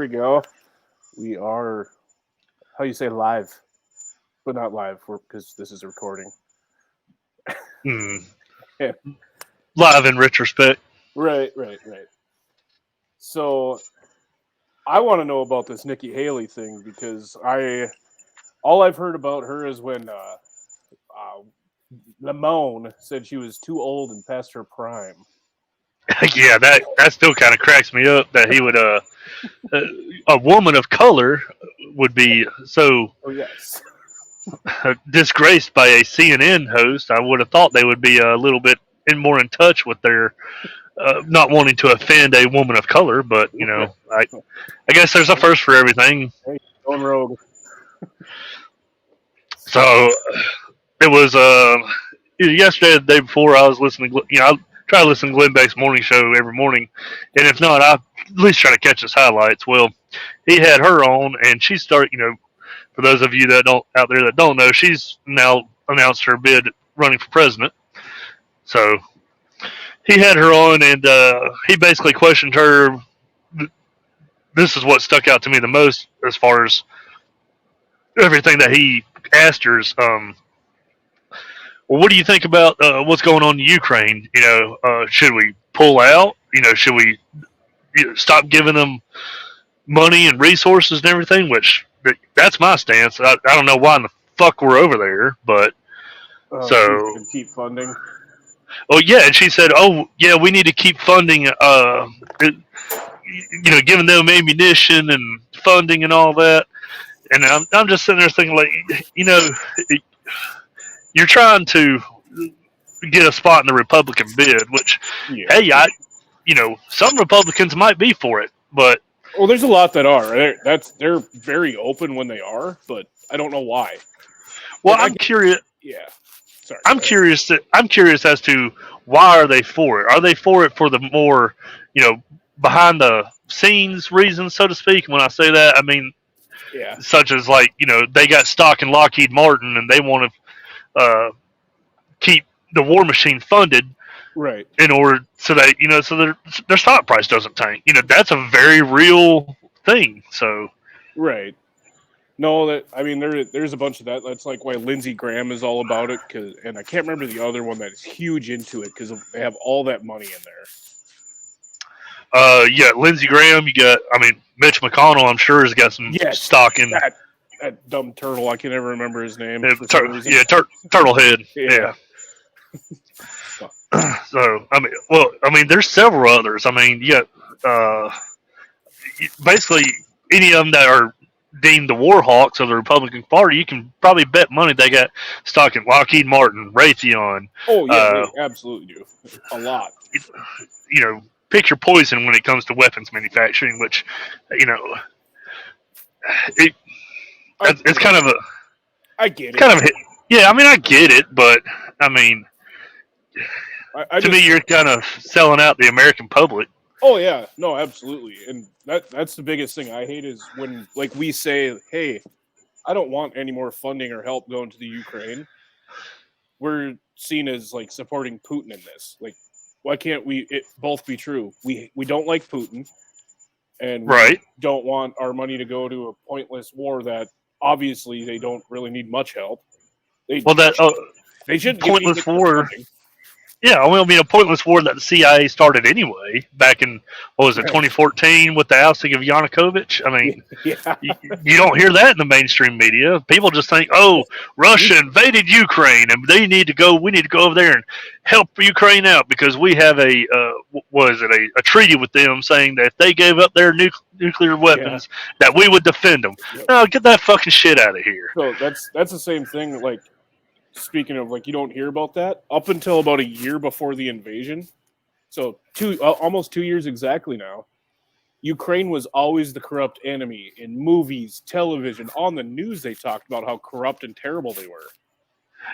we go. We are, how you say, live, but not live because this is a recording. Hmm. Yeah. Live in retrospect. Right. So I want to know about this Nikki Haley thing because all I've heard about her is when Lamone said she was too old and past her prime. Yeah, that still kind of cracks me up that he would a woman of color would be so Oh yes. disgraced by a CNN host. I would have thought they would be a little bit more in touch with their not wanting to offend a woman of color, but I guess there's a first for everything. Hey, going rogue. So it was yesterday, the day before. I was listening. I try to listen to Glenn Beck's morning show every morning, and if not, I at least try to catch his highlights. Well, he had her on, and she started. For those of you that don't out there that don't know, she's now announced her bid running for president. So he had her on, and he basically questioned her. This is what stuck out to me the most, as far as everything that he asked her. Well, what do you think about what's going on in Ukraine? Should we pull out? Should we stop giving them money and resources and everything? Which that's my stance. I don't know why in the fuck we're over there, but so keep funding. Oh yeah, and she said, "Oh yeah, we need to keep funding. Giving them ammunition and funding and all that." And I'm just sitting there thinking, like, you're trying to get a spot in the Republican bid, which, hey, some Republicans might be for it, but there's a lot that are. They're very open when they are, but I don't know why. Well, I'm curious. Yeah, sorry. I'm curious as to why are they for it? Are they for it for the more, behind the scenes reasons, so to speak? When I say that, I mean, such as like, they got stock in Lockheed Martin and they want to keep the war machine funded, right? In order so that so their stock price doesn't tank. That's a very real thing. So, right. No, there's a bunch of that. That's like why Lindsey Graham is all about it. And I can't remember the other one that is huge into it because they have all that money in there. Yeah, Lindsey Graham. You got, Mitch McConnell. I'm sure has got some stock in that dumb turtle. I can never remember his name. Turtlehead. Yeah. So there's several others. You got basically any of them that are deemed the war hawks of the Republican Party. You can probably bet money they got stock in Lockheed Martin, Raytheon. Oh yeah, they absolutely do. A lot. Pick your poison when it comes to weapons manufacturing, which it's kind of a. I get it. Kind of yeah. I get it, but to me, you're kind of selling out the American public. Oh yeah, no, absolutely, and that's the biggest thing I hate is when we say, "Hey, I don't want any more funding or help going to the Ukraine." We're seen as supporting Putin in this. Why can't it both be true? We don't like Putin, and we don't want our money to go to a pointless war that obviously they don't really need much help. They should pointless war. Yeah, a pointless war that the CIA started anyway back in 2014 with the ousting of Yanukovych. You don't hear that in the mainstream media. People just think, "Oh, Russia invaded Ukraine, and we need to go over there and help Ukraine out because we have a treaty with them saying that if they gave up their nuclear weapons, that we would defend them." Yep. No, get that fucking shit out of here. So that's the same thing. Speaking of you don't hear about that up until about a year before the invasion. So almost 2 years exactly now. Ukraine was always the corrupt enemy in movies, television, on the news. They talked about how corrupt and terrible they were.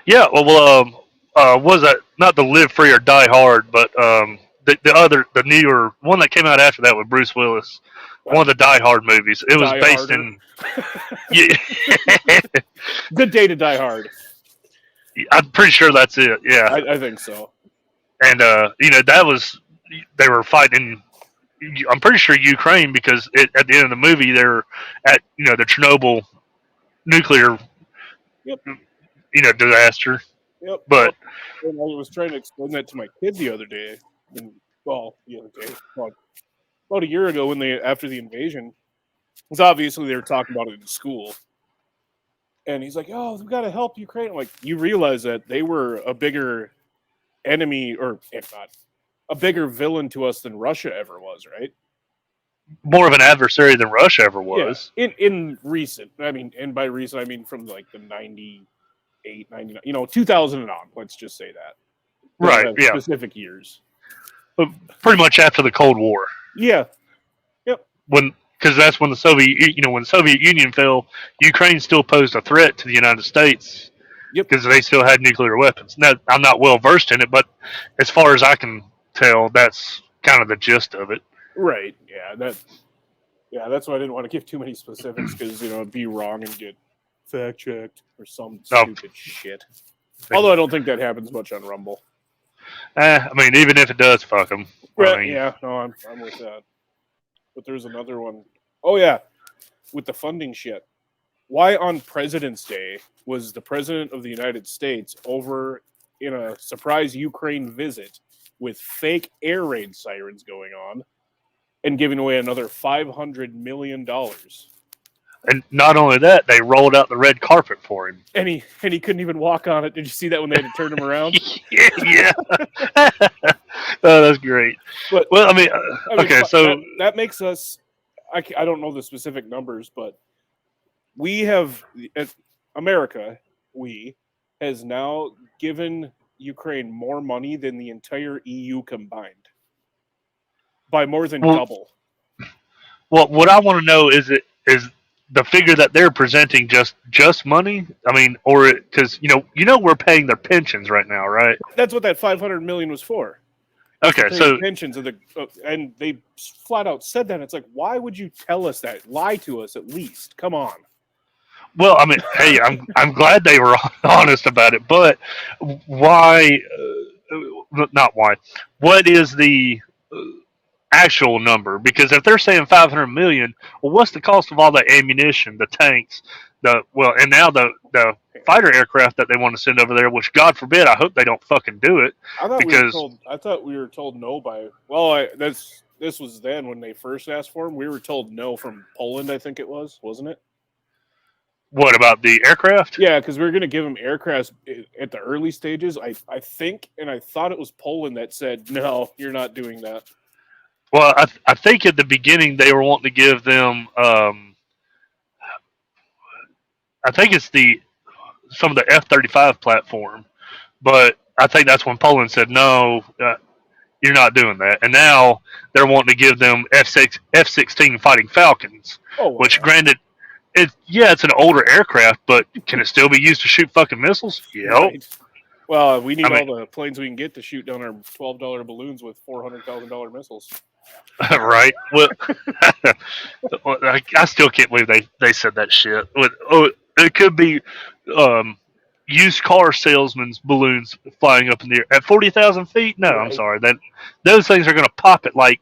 Yeah, was that not the Live Free or Die Hard, but the newer one that came out after that with Bruce Willis, one of the Die Hard movies. It was based in. Good Day to Die Hard. I'm pretty sure that's it. Yeah, I think so. And that was they were fighting I'm pretty sure Ukraine, because at the end of the movie they're at the Chernobyl nuclear Yep. disaster. Yep. But And I was trying to explain that to my kid the other day. Well, about a year ago when after the invasion, because obviously they were talking about it in school. And he's like, "Oh, we've got to help Ukraine." I'm like, you realize that they were a bigger enemy, or if not, a bigger villain to us than Russia ever was, right? more of an adversary than Russia ever was. Yeah. In recent, and by recent I mean from like the 98, 99, 2000 and on. Let's just say that. They don't Right. have Yeah. specific years. But pretty much after the Cold War. Yeah. Yep. Because that's when the Soviet Union fell, Ukraine still posed a threat to the United States. Yep. Because they still had nuclear weapons. Now, I'm not well versed in it, but as far as I can tell, that's kind of the gist of it. Right. Yeah. That's why I didn't want to give too many specifics because it'd be wrong and get fact checked or some stupid shit. Although I don't think that happens much on Rumble. Even if it does, fuck them. Right. Yeah. No, I'm with that. But there's another one. Oh yeah, with the funding shit. Why on President's Day was the President of the United States over in a surprise Ukraine visit with fake air raid sirens going on and giving away another $500 million? And not only that, they rolled out the red carpet for him. And he couldn't even walk on it. Did you see that when they had to turn him around? Yeah. Oh, that's great. But okay, so that makes us. I don't know the specific numbers, but we have America. We has now given Ukraine more money than the entire EU combined, by more than double. Well, what I want to know is the figure that they're presenting just money? Or because we're paying their pensions right now, right? That's what that $500 million was for. Okay, so pensions and they flat out said that. It's like, why would you tell us that? Lie to us at least. Come on. Well, hey, I'm glad they were honest about it, but why? Not why. What is the actual number? Because if they're saying 500 million, well, what's the cost of all the ammunition, the tanks, and now the fighter aircraft that they want to send over there? Which, God forbid, I hope they don't fucking do it. I thought we were told no by. Well, this was then when they first asked for them. We were told no from Poland. I think it was, wasn't it? What about the aircraft? Yeah, because we were going to give them aircraft at the early stages. I think, and I thought it was Poland that said, no, you're not doing that. Well, I think at the beginning they were wanting to give them. I think it's some of the F-35 platform, but I think that's when Poland said no, you're not doing that. And now they're wanting to give them F-16 Fighting Falcons, which granted. It's an older aircraft, but can it still be used to shoot fucking missiles? Yep. Right. Well, we need all the planes we can get to shoot down our $12 balloons with $400,000 missiles. Right. Well, I still can't believe they said that shit. It could be used car salesmen's balloons flying up in the air at 40,000 feet. No, right. I'm sorry. Those things are going to pop at like.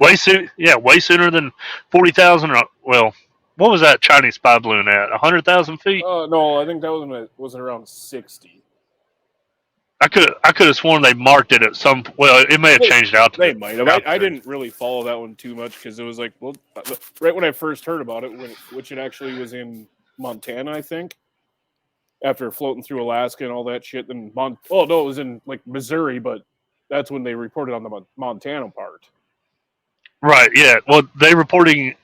Way sooner than 40,000. Well, what was that Chinese spy balloon at? 100,000 feet? No, I think that was around 60. I could have sworn they marked it at some. Well, it may have changed out. They might have. I didn't really follow that one too much because it was like, well, right when I first heard about it, which it actually was in Montana, I think. After floating through Alaska and all that shit, then it was in like Missouri, but. That's when they reported on the Montana part. Right, yeah. Well, they reporting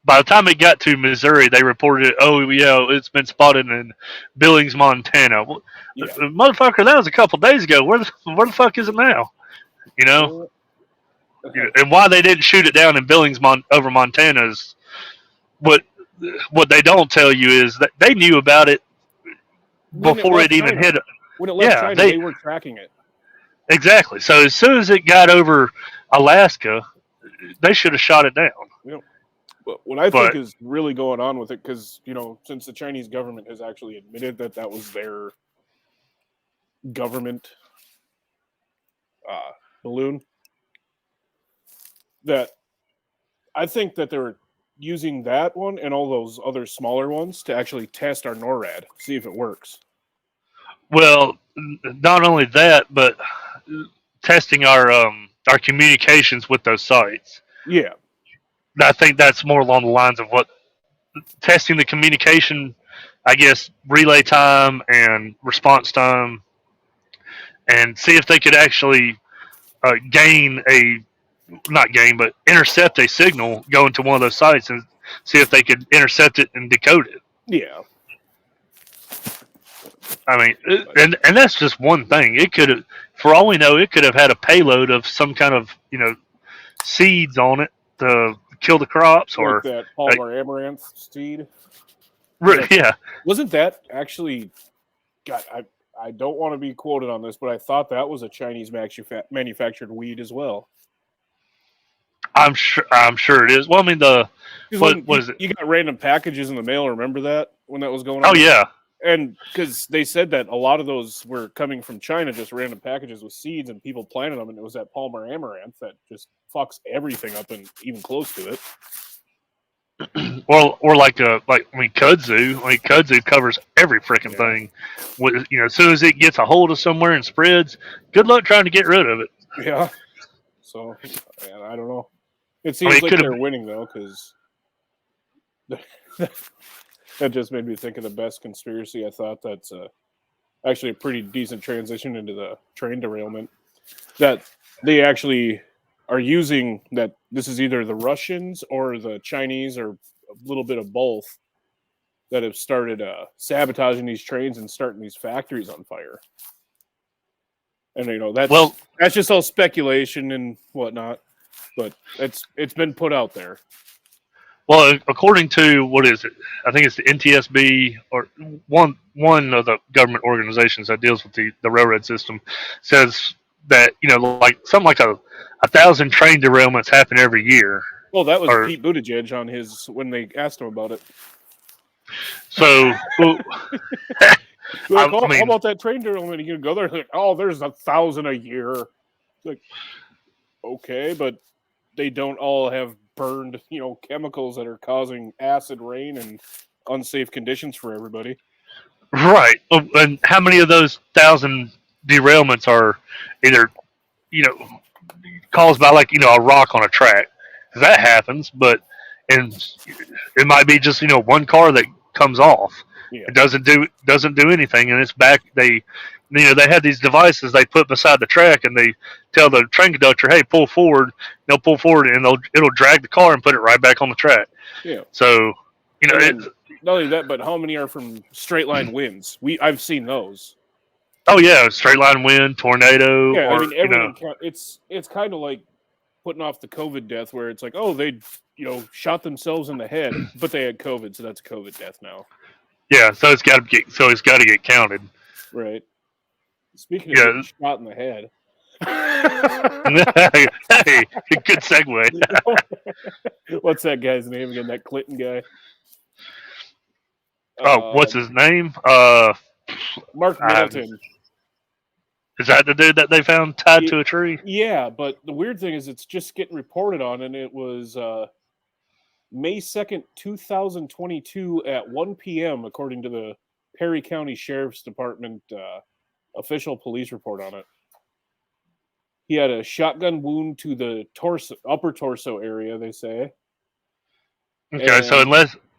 by the time it got to Missouri, they reported, it's been spotted in Billings, Montana. Well, motherfucker, that was a couple days ago. Where the fuck is it now? And why they didn't shoot it down in Billings over Montana is what they don't tell you is that they knew about it before it even hit it. When it left China, they were tracking it. Exactly. So as soon as it got over Alaska, they should have shot it down. But what I think is really going on with it, because since the Chinese government has actually admitted that was their government balloon. That I think that they were using that one and all those other smaller ones to actually test our NORAD, see if it works. Well, not only that, but testing our communications with those sites. Yeah, I think that's more along the lines of what testing the communication, I guess, relay time and response time, and see if they could actually gain a not gain, but intercept a signal going to one of those sites and see if they could intercept it and decode it. yeah. I mean, and that's just one thing. It could have, for all we know, it could have had a payload of some kind of seeds on it to kill the crops, Like or that Palmer amaranth seed. yeah. Wasn't that actually? God, I don't want to be quoted on this, but I thought that was a Chinese manufactured weed as well. I'm sure it is. Well, I mean what is it? You got random packages in the mail. Remember that when that was going on? Oh yeah. And because they said that a lot of those were coming from China, just random packages with seeds, and people planted them, and it was that Palmer amaranth that just fucks everything up and even close to it. Or like kudzu. I mean, kudzu covers every freaking thing. With as soon as it gets a hold of somewhere and spreads, good luck trying to get rid of it. Yeah. So I don't know. It seems like they're winning though, because that just made me think of the best conspiracy. I thought that's actually a pretty decent transition into the train derailment. That they actually are using that. This is either the Russians or the Chinese or a little bit of both that have started sabotaging these trains and starting these factories on fire. And that's just all speculation and whatnot, but it's been put out there. Well, according to what is it? I think it's the NTSB or one of the government organizations that deals with the railroad system says that like something like a 1,000 train derailments happen every year. Well, that was Pete Buttigieg on his when they asked him about it. So, how about that train derailment? You can go there, like, oh, there's 1,000 a year. It's like, okay, but they don't all have burned, chemicals that are causing acid rain and unsafe conditions for everybody. Right. And how many of those 1,000 derailments are either, caused by a rock on a track? That happens, but and it might be just one car that comes off. Yeah. It doesn't do anything, and it's back. They have these devices they put beside the track, and they tell the train conductor, "Hey, pull forward." They'll pull forward, and it'll drag the car and put it right back on the track. Yeah. So not only that, but how many are from straight line winds? I've seen those. Oh yeah, straight line wind, tornado. Yeah, I mean everything. It's kind of like putting off the COVID death, where it's like, oh, they shot themselves in the head, but they had COVID, so that's a COVID death now. Yeah, so it's got to get counted. Right. Speaking of getting shot in the head. Hey, good segue. What's that guy's name again? That Clinton guy. What's his name? Mark Middleton. Is that the dude that they found tied to a tree? Yeah, but the weird thing is it's just getting reported on, and it was May 2nd, 2022 at 1 p.m., according to the Perry County Sheriff's Department official police report on it. He had a shotgun wound to the upper torso area, they say. Okay, so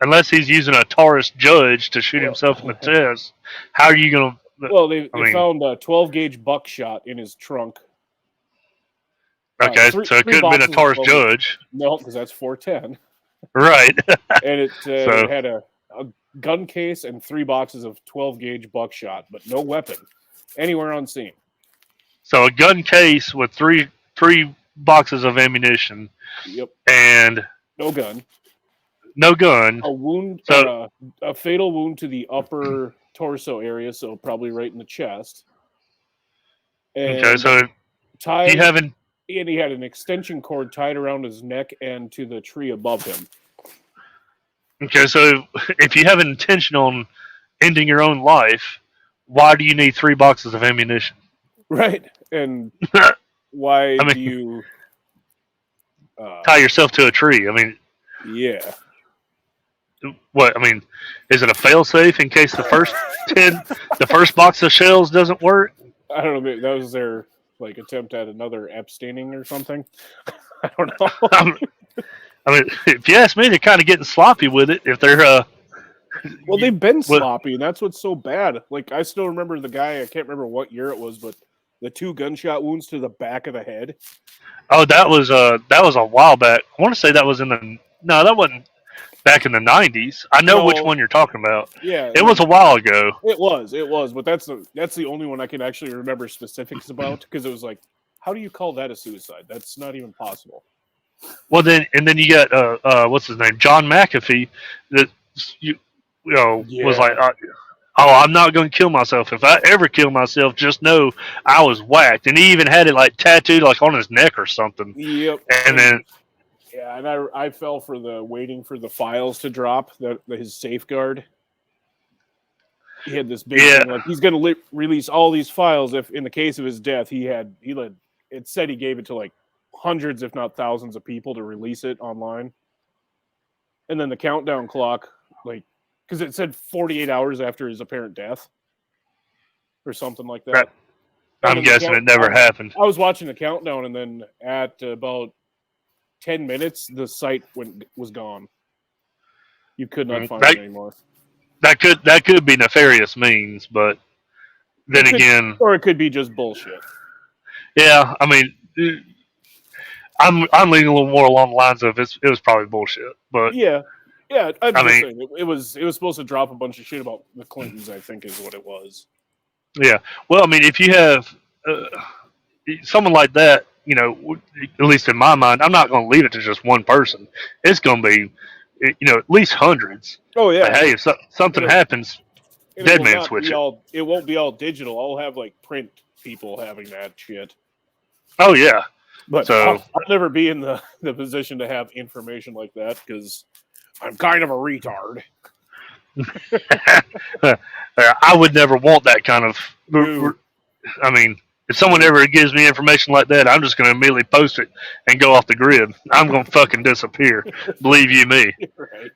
unless he's using a Taurus judge to shoot himself in the chest, how are you going to... Well, they found a 12-gauge buckshot in his trunk. Okay, so it could have been a Taurus judge. No, because that's 410. Right. And it had a gun case and 3 boxes of 12-gauge buckshot, but no weapon anywhere on scene. So a gun case with three boxes of ammunition. Yep. And no gun. No gun. A wound, a fatal wound to the upper torso area, so probably right in the chest. And okay, so he had an extension cord tied around his neck and to the tree above him. Okay, so if you have an intention on ending your own life, why do you need 3 boxes of ammunition? Right, and why I do mean, you? tie yourself to a tree. I mean, Yeah, what? I mean, is it a failsafe in case the first box of shells doesn't work? I don't know. Maybe that was their like attempt at another Epsteining or something. I don't know. I mean, if you ask me, they're kind of getting sloppy with it. If they're Well, they've been what? sloppy, and that's what's so bad. Like I still remember the guy. I can't remember what year it was, but the 2 gunshot wounds to the back of the head. Oh, that was a while back. I want to say that was in the no, that wasn't back in the '90s. I know which No, one you're talking about. yeah, It and was then a while ago. it was, but that's the only one I can actually remember specifics about because it was like, how do you call that a suicide? That's not even possible. Well, then you got what's his name, John McAfee, that you know was like, Yeah, oh, I'm not going to kill myself. If I ever kill myself, just know I was whacked. And he even had it like tattooed like on his neck or something. yep, And and then yeah, and I fell for the waiting for the files to drop his safeguard. He had this big yeah, thing like he's going to release all these files if in the case of his death he let it said he gave it to like hundreds if not thousands of people to release it online, and then the countdown clock like because it said 48 hours after his apparent death or something like that. right, And I'm then the guessing count it never happened. I was watching the countdown, and then at about 10 minutes the site was gone. You could not find That it anymore. that could be nefarious means, but then It could, again, or it could be just bullshit. yeah, I mean, I'm leaning a little more along the lines of it was probably bullshit. But Yeah, yeah. I'm I just mean, saying it was supposed to drop a bunch of shit about the Clintons. I think is what it was. yeah. Well, I mean, if you have uh, someone like that, you know, at least in my mind, I'm not going to leave it to just one person. It's going to be, you know, at least hundreds. Oh Like, yeah, hey, if something and happens, it dead will man not switch be it. all. It won't be all digital. I'll have like print people having that shit. Oh yeah. But So I'll never be in the position to have information like that because I'm kind of a retard. I would never want that kind of. No, I mean, if someone no. ever gives me information like that, I'm just going to immediately post it and go off the grid. I'm going to fucking disappear. Believe you me. Right.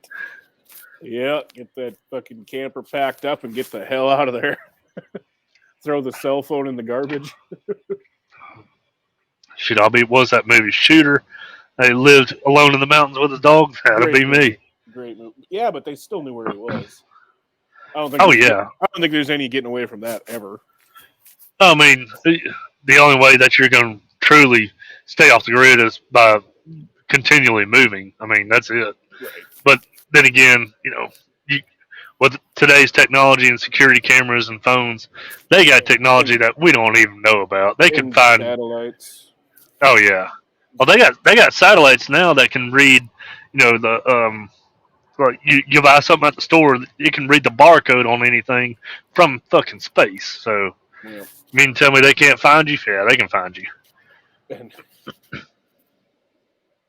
Yeah, get that fucking camper packed up and get the hell out of there. Throw the cell phone in the garbage. Shit, I'll be. What was that movie? Shooter. They lived alone in the mountains with his dog. That'd Great be me. movie. Great movie. Yeah, but they still knew where he was. Oh yeah. I don't think there's any getting away from that ever. I mean, the only way that you're going to truly stay off the grid is by continually moving. I mean, that's it. Right. But then again, you know, you, with today's technology and security cameras and phones, they got technology And, that we don't even know about. They can and find. satellites. Oh yeah. Well, they got satellites now that can read. You know the like you buy something at the store, it can read the barcode on anything from fucking space. So Yeah. you mean to tell me they can't find you? Yeah, they can find you. And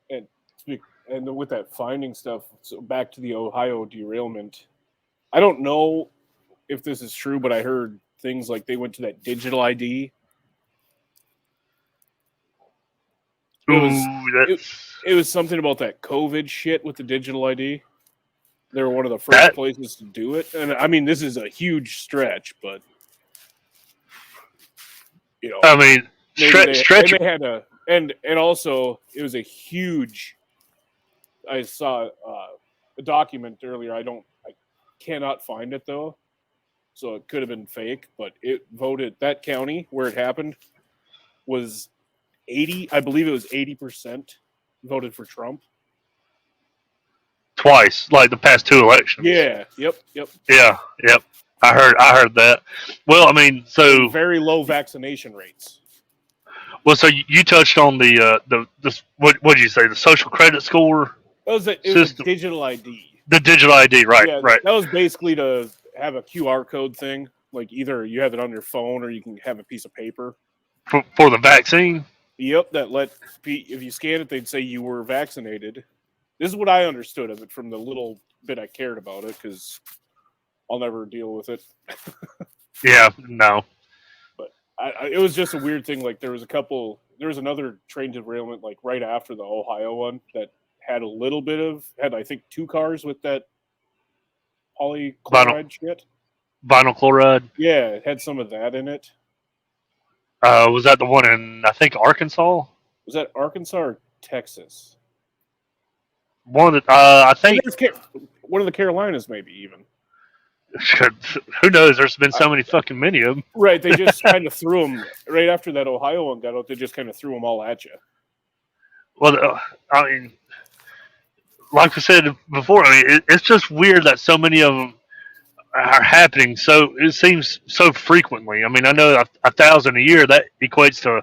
and and with that finding stuff, so back to the Ohio derailment. I don't know if this is true, but I heard things like they went to that digital ID. It was Ooh, it, that's it was something about that COVID shit with the digital ID. They were one of the first that. places to do it, and I mean this is a huge stretch, but you know I mean, maybe stretch. they had a and also it was a huge. I saw a document earlier. I cannot find it though, so it could have been fake. But it voted that county where it happened was 80. I believe it was 80% voted for Trump. Twice, like the past two elections. Yeah. Yep. Yeah, yep. I heard that. Well, I mean, And so very low vaccination rates. so you touched on the what did you say, the social credit score It was a system, digital ID. the digital ID, right, Yeah, right, that was basically to have a QR code thing. Like either you have it on your phone or you can have a piece of paper. for the vaccine. Yep, if you scan it, they'd say you were vaccinated. This is what I understood of it from the little bit I cared about it because I'll never deal with it. Yeah, no, But it was just a weird thing. Like there there was another train derailment like right after the Ohio one that had a little bit of had I think 2 cars with that Vinyl polychloride shit. vinyl chloride. Yeah, it had some of that in it. Was that the one in I think Arkansas? Was that Arkansas or Texas? One of the I Maybe think it was one of the Carolinas, maybe even. who knows? There's been I, so many of them. right, they just kind of threw them right after that Ohio one got out. They just kind of threw them all at you. Well, I mean, like I said before, I mean, it's just weird that so many of them are happening. So it seems so frequently. I mean, I know 1,000 a year that equates to,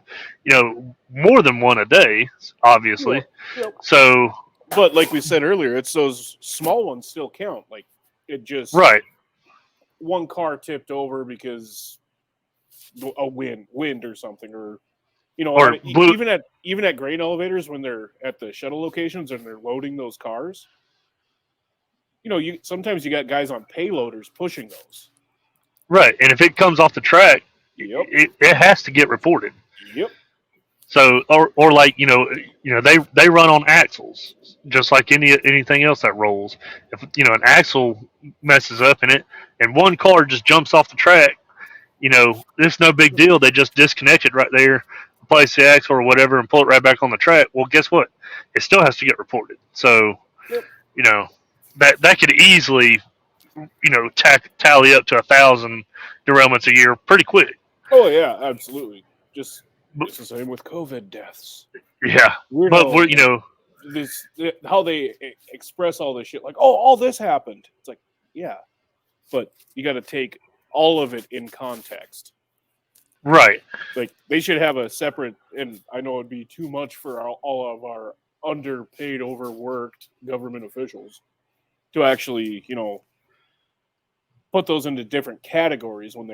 more than one a day, obviously. Yep. Yep. So, But like we said earlier, it's those small ones still count. Like it just right, one car tipped over because a wind or something, or or blue, even at grain elevators when they're at the shuttle locations and they're loading those cars. You sometimes you got guys on payloaders pushing those. right, and if it comes off the track, Yep. it has to get reported. Yep. So, or like they run on axles, just like anything else that rolls. If an axle messes up in it, and one car just jumps off the track, it's no big deal. They just disconnect it right there, replace the axle or whatever, and pull it right back on the track. Well, guess what? It still has to get reported. So, Yep. that could easily, tally up to 1,000 derailments a year pretty quick. Oh yeah, absolutely. Just it's the same with COVID deaths. Yeah, Weird but how, how they express all this shit, like, oh, all this happened. It's like, yeah, but you got to take all of it in context. right. Like they should have a separate, and I know it'd be too much for all of our underpaid, overworked government officials to actually, put those into different categories when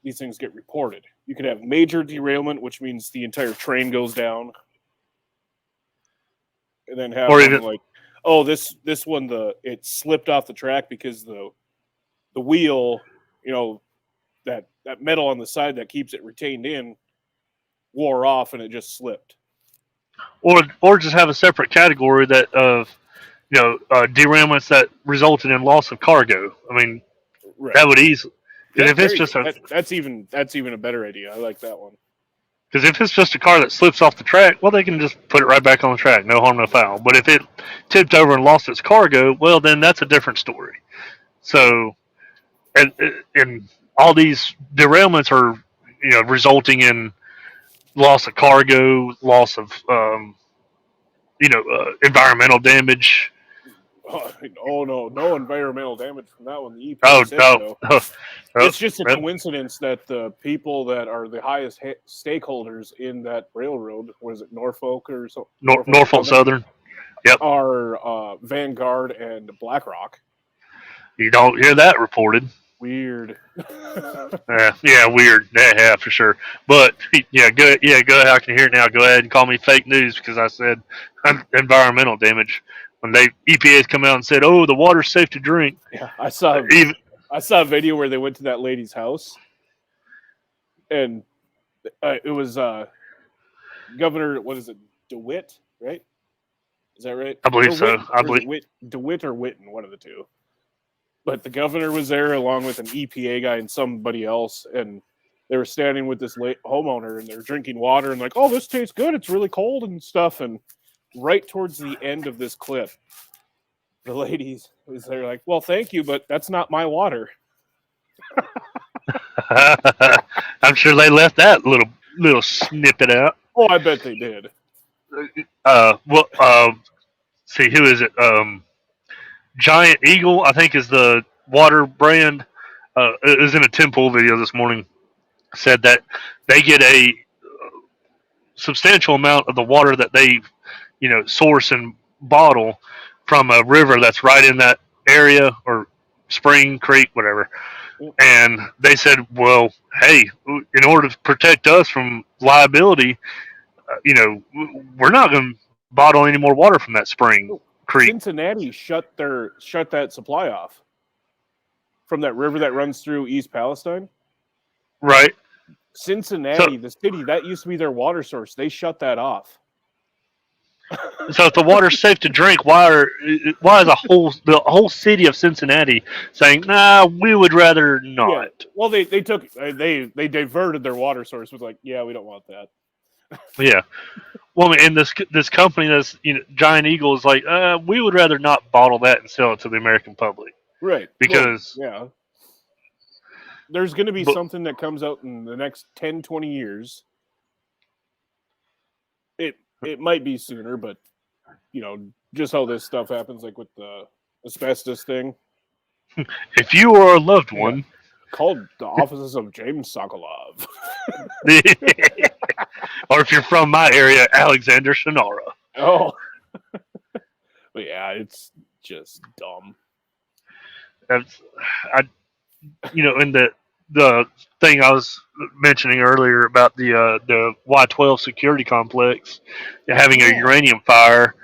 these things get reported. You could have major derailment, which means the entire train goes down, and then have Or one even like, oh, this one it slipped off the track because the wheel, that metal on the side that keeps it retained in wore off and it just slipped. or just have a separate category that of derailments that resulted in loss of cargo. I mean, Right. that would easily because Yeah, if it's just that's even a better idea. I like that one. because if it's just a car that slips off the track, well, they can just put it right back on the track, no harm, no foul. But if it tipped over and lost its cargo, well, then that's a different story. So, and all these derailments are resulting in loss of cargo, loss of environmental damage. Oh no environmental damage from that one. The EPA Oh said no, so. It's just a coincidence that the people that are the highest stakeholders in that railroad, was it Norfolk or so? Norfolk Southern. Yep. Are Vanguard and BlackRock. You don't hear that reported. Weird. Yeah, weird. Yeah, for sure. But go ahead. I can hear it now. Go ahead and call me fake news because I said environmental damage when EPA's come out and said, "Oh, the water's safe to drink." Yeah, I saw a video where they went to that lady's house, and it was Governor. What is it, DeWitt? Right? Is that right? I believe so. I believe DeWitt or Witten, one of the two. But the governor was there along with an EPA guy and somebody else, and they were standing with this homeowner, and they're drinking water and like, oh, this tastes good. It's really cold and stuff. And right towards the end of this clip, the lady was there like, well, thank you, but that's not my water. I'm sure they left that little snippet out. Oh, I bet they did. See, who is it? Giant Eagle, I think, is the water brand. It was in a Tim Pool video this morning. Said that they get a substantial amount of the water that they, source and bottle from a river that's right in that area, or spring, creek, whatever. And they said, well, hey, in order to protect us from liability, we're not going to bottle any more water from that spring, creek. Cincinnati shut that supply off from that river that runs through East Palestine. Right. Cincinnati, the city, that used to be their water source. They shut that off. So if the water's safe to drink, why is the whole city of Cincinnati saying, "Nah, we would rather Yeah. not"? Well, they took they diverted their water source. Was like, yeah, we don't want that. Yeah. Well, and this company that's Giant Eagle is like, we would rather not bottle that and sell it to the American public Right. because, Well, yeah. There's going to be but something that comes out in the next 10, 20 years. It might be sooner, but just how this stuff happens, like with the asbestos thing. if you or a loved Yeah. one, Called the offices of James Sokolov. or if you're from my area, Alexander Shannara. Oh. But yeah, it's just dumb. That's and the thing I was mentioning earlier about the Y12 security complex having a uranium fire,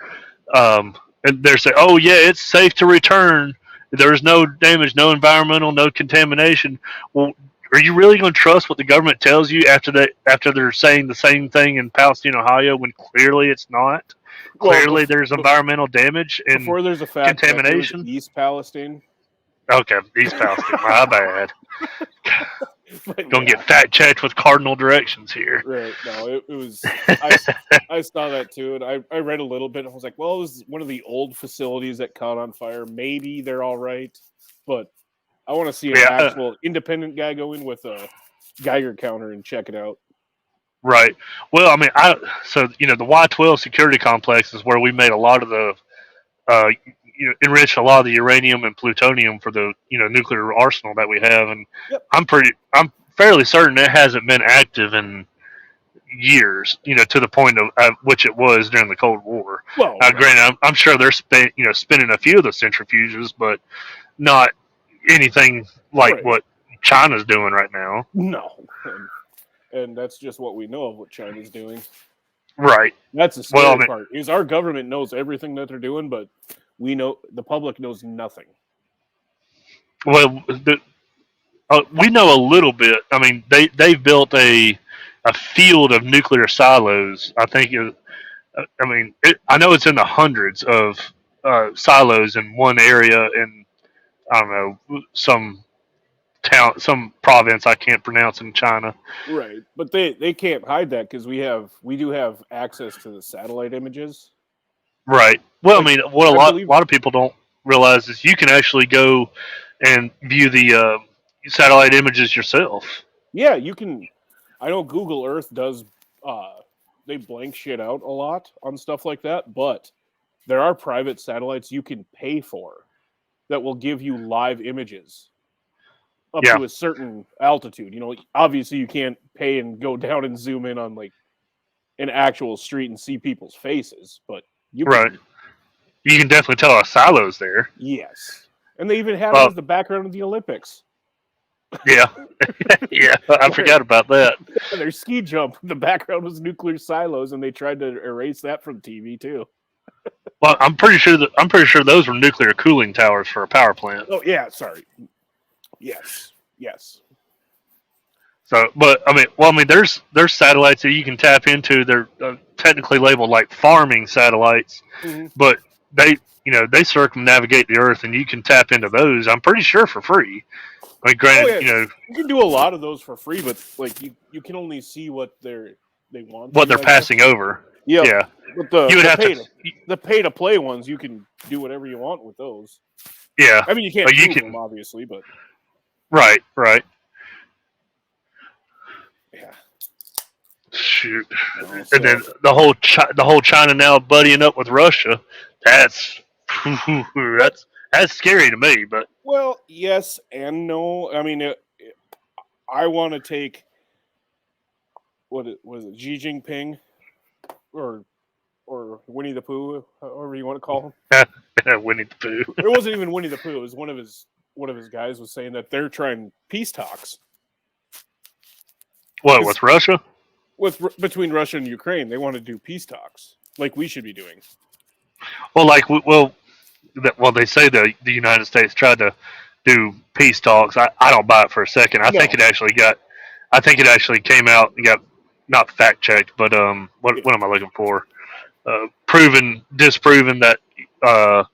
and they're saying, "Oh yeah, it's safe to return. There's no damage, no environmental, no contamination." Well, are you really going to trust what the government tells you after they're saying the same thing in Palestine, Ohio, when clearly it's not? Clearly, there's environmental damage and before there's a fact contamination. That it was East Palestine. Okay, East Palestine. My bad. But Gonna get fact checked with cardinal directions here. Right. No, it was. I saw that too, and I read a little bit. And I was like, well, it was one of the old facilities that caught on fire. Maybe they're all right, but I want to see an actual independent guy go in with a Geiger counter and check it out. Right. Well, I mean, the Y12 security complex is where we made a lot of the, enriched a lot of the uranium and plutonium for the nuclear arsenal that we have, and Yep. I'm fairly certain it hasn't been active in years, to the point of which it was during the Cold War. Well, granted, I'm sure they're spinning a few of the centrifuges, but not anything like what China's doing right now. No. And that's just what we know of what China's doing. Right. That's the scary part. Is our government knows everything that they're doing, but the public knows nothing. Well, we know a little bit. I mean, they've built a field of nuclear silos. I think. I know it's in the hundreds of silos in one area in, I don't know, some town, some province I can't pronounce in China. Right, but they can't hide that because we do have access to the satellite images. Right. Well, I mean, what a lot of people don't realize is you can actually go and view the satellite images yourself. Yeah, you can. I know Google Earth does. They blank shit out a lot on stuff like that, but there are private satellites you can pay for that will give you live images up to a certain altitude. Obviously you can't pay and go down and zoom in on like an actual street and see people's faces, but you can, you can definitely tell a silo's there. Yes, and they even had it as the background of the Olympics. Yeah, yeah, I forgot about that. Their ski jump, the background was nuclear silos, and they tried to erase that from TV too. Well, I'm pretty sure those were nuclear cooling towers for a power plant. Oh yeah, sorry. Yes. So, but I mean, there's satellites that you can tap into. They're technically labeled like farming satellites, but they circumnavigate the Earth, and you can tap into those. I'm pretty sure for free. Like, granted, you can do a lot of those for free, but like you can only see what they want. What they're passing over. Yeah. But the pay to play ones, you can do whatever you want with those. Yeah. I mean, you can't do them, obviously, but right. Yeah. Shoot. And then the whole China now buddying up with Russia. That's scary to me, but well, yes and no. I mean, I want to take what was it, Xi Jinping or Winnie the Pooh, however you want to call him. Winnie the Pooh. It wasn't even Winnie the Pooh. It was one of his guys was saying that they're trying peace talks. What, with Russia? Between Russia and Ukraine, they want to do peace talks, like we should be doing. Well, they say the United States tried to do peace talks. I don't buy it for a second. I think it actually got I think it actually came out and got not fact checked, but what am I looking for? Disproven that the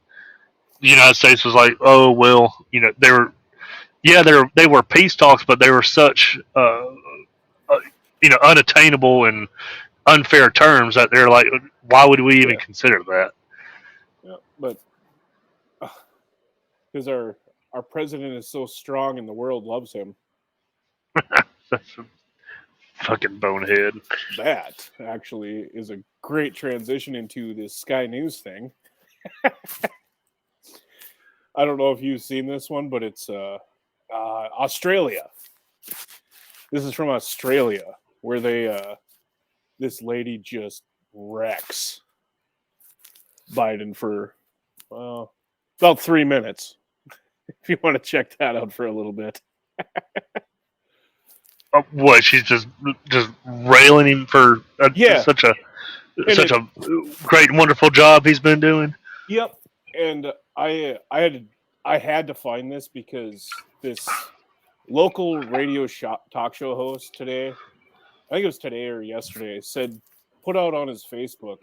United States was like, oh well, they were peace talks, but they were such uh, unattainable and unfair terms that they're like, why would we even consider that? Yeah, but because our president is so strong and the world loves him. That's a fucking bonehead. That actually is a great transition into this Sky News thing. I don't know if you've seen this one, but it's Australia. This is from Australia, where this lady just wrecks Biden for about 3 minutes. If you want to check that out for a little bit. What, she's just railing him for such a great and wonderful job he's been doing. Yep, and I had to find this because this local radio talk show host today, I think it was today or yesterday, put out on his Facebook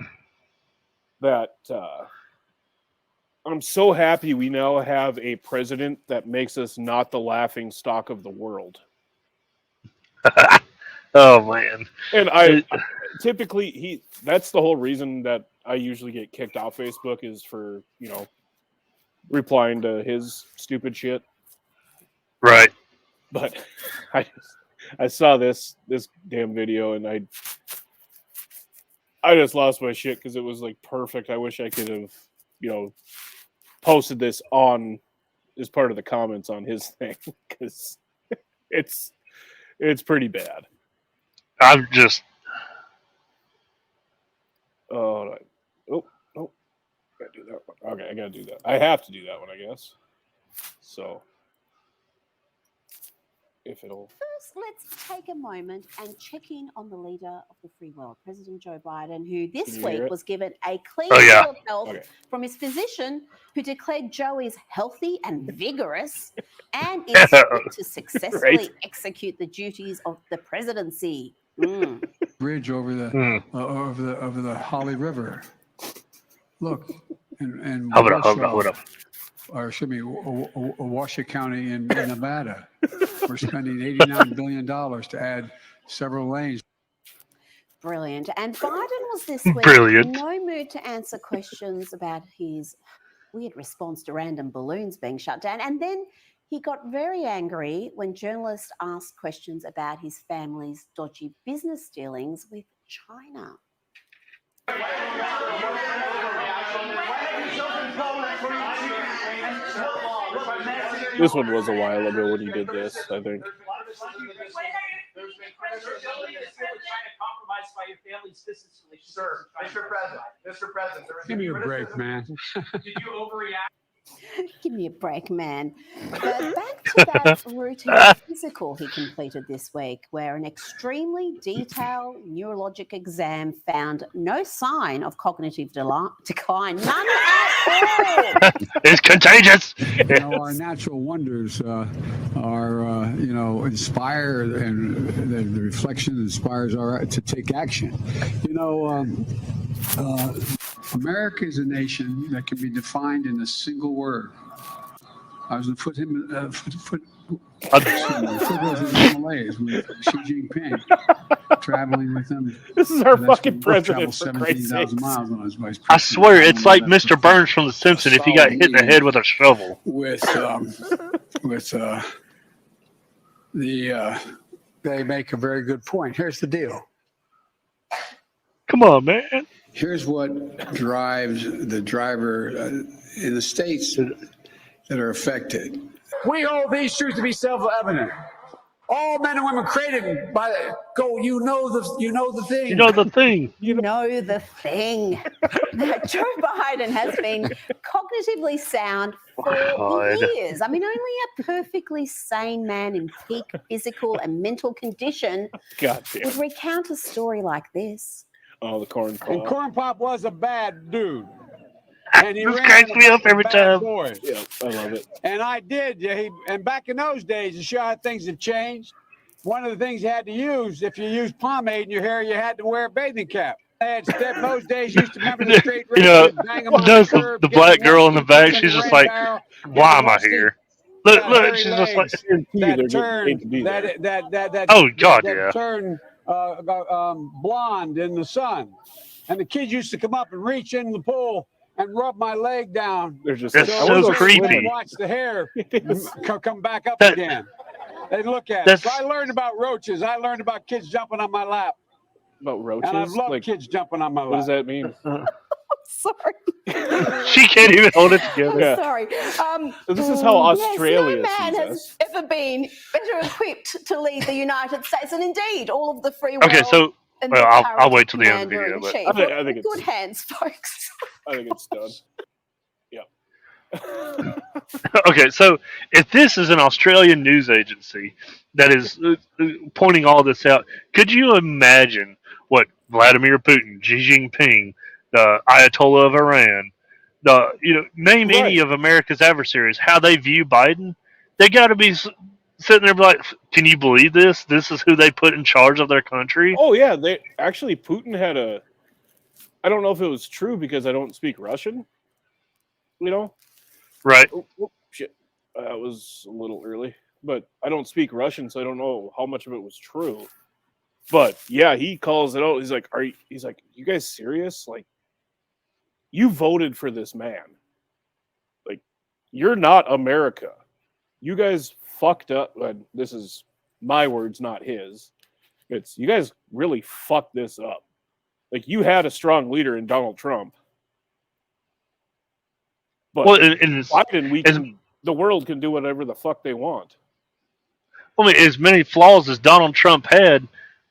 that I'm so happy we now have a president that makes us not the laughing stock of the world. Oh man! And typically that's the whole reason that I usually get kicked off Facebook is for replying to his stupid shit. Right. But I saw this damn video and I just lost my shit because it was like perfect. I wish I could have posted this on as part of the comments on his thing because it's pretty bad. I'm just oh, gotta do that one. Okay, I gotta do that. I have to do that one, I guess. So if it'll first, let's take a moment and check in on the leader of the free world, President Joe Biden, who this week was given a clean bill of health from his physician, who declared Joe is healthy and vigorous and is fit to successfully execute the duties of the presidency. Bridge over the Holly River. Look, and hold up. Or excuse me, Washoe County in Nevada. We're spending $89 billion to add several lanes. Brilliant. And Biden was this week in no mood to answer questions about his weird response to random balloons being shut down. And then he got very angry when journalists asked questions about his family's dodgy business dealings with China. This one was a while ago when he did this, I think. Sir, Mr. President, give me a break, man. Did you overreact? Give me a break, man. But back to that routine physical he completed this week, where an extremely detailed neurologic exam found no sign of cognitive decline. None at all. It's contagious. Our natural wonders inspire, and the reflection inspires our to take action. America is a nation that can be defined in a single word. I was with him with Xi Jinping, traveling with him. This is our fucking president. 17,000 miles on his vice president. I swear, it's like Mr. Burns from The Simpsons if he got hit in the head with a shovel. They make a very good point. Here's the deal. Come on, man. Here's what drives the driver in the states that are affected. We hold these truths to be self-evident. All men and women created by you know the thing. You know the thing. You know the thing. Joe Biden has been cognitively sound for years. I mean, only a perfectly sane man in peak physical and mental condition would recount a story like this. Oh, the Corn Pop. And Corn Pop was a bad dude. And he cracks me up every time. Yeah, I love it. And I did. And back in those days, to show how things have changed, one of the things you had to use, if you used pomade in your hair, you had to wear a bathing cap. Those days used to remember the straight razor, bang them on the curb. The black girl in the back, she's just like, why am I here? Look, she's just like, that turn, that oh God, yeah. turn blonde in the sun. And the kids used to come up and reach in the pool and rub my leg down. They're just That's so creepy. Watch the hair come back up again. And look at it. So I learned about roaches. I learned about kids jumping on my lap. About roaches? And I love kids jumping on my lap. What does that mean? Sorry. She can't even hold it together. Yeah. Sorry. So this is how Australia yes, no man sees has us. ever been better equipped to lead the United States, and indeed, all of the free world. Okay, so I'll wait till the end of the video. But I think it's good hands, folks. I think it's done. Yeah. Okay, so if this is an Australian news agency that is pointing all this out, could you imagine what Vladimir Putin, Xi Jinping, the Ayatollah of Iran, name any of America's adversaries, how they view Biden? They got to be sitting there like, can you believe this? This is who they put in charge of their country? Oh, yeah. Putin had I don't know if it was true because I don't speak Russian, Right. Oh, shit. That was a little early. But I don't speak Russian, so I don't know how much of it was true. But, yeah, he calls it out. He's like, you guys serious? Like, you voted for this man. Like, you're not America. You guys fucked up. This is my words, not his. You guys really fucked this up. Like, you had a strong leader in Donald Trump. But Biden, the world can do whatever the fuck they want. I mean, as many flaws as Donald Trump had,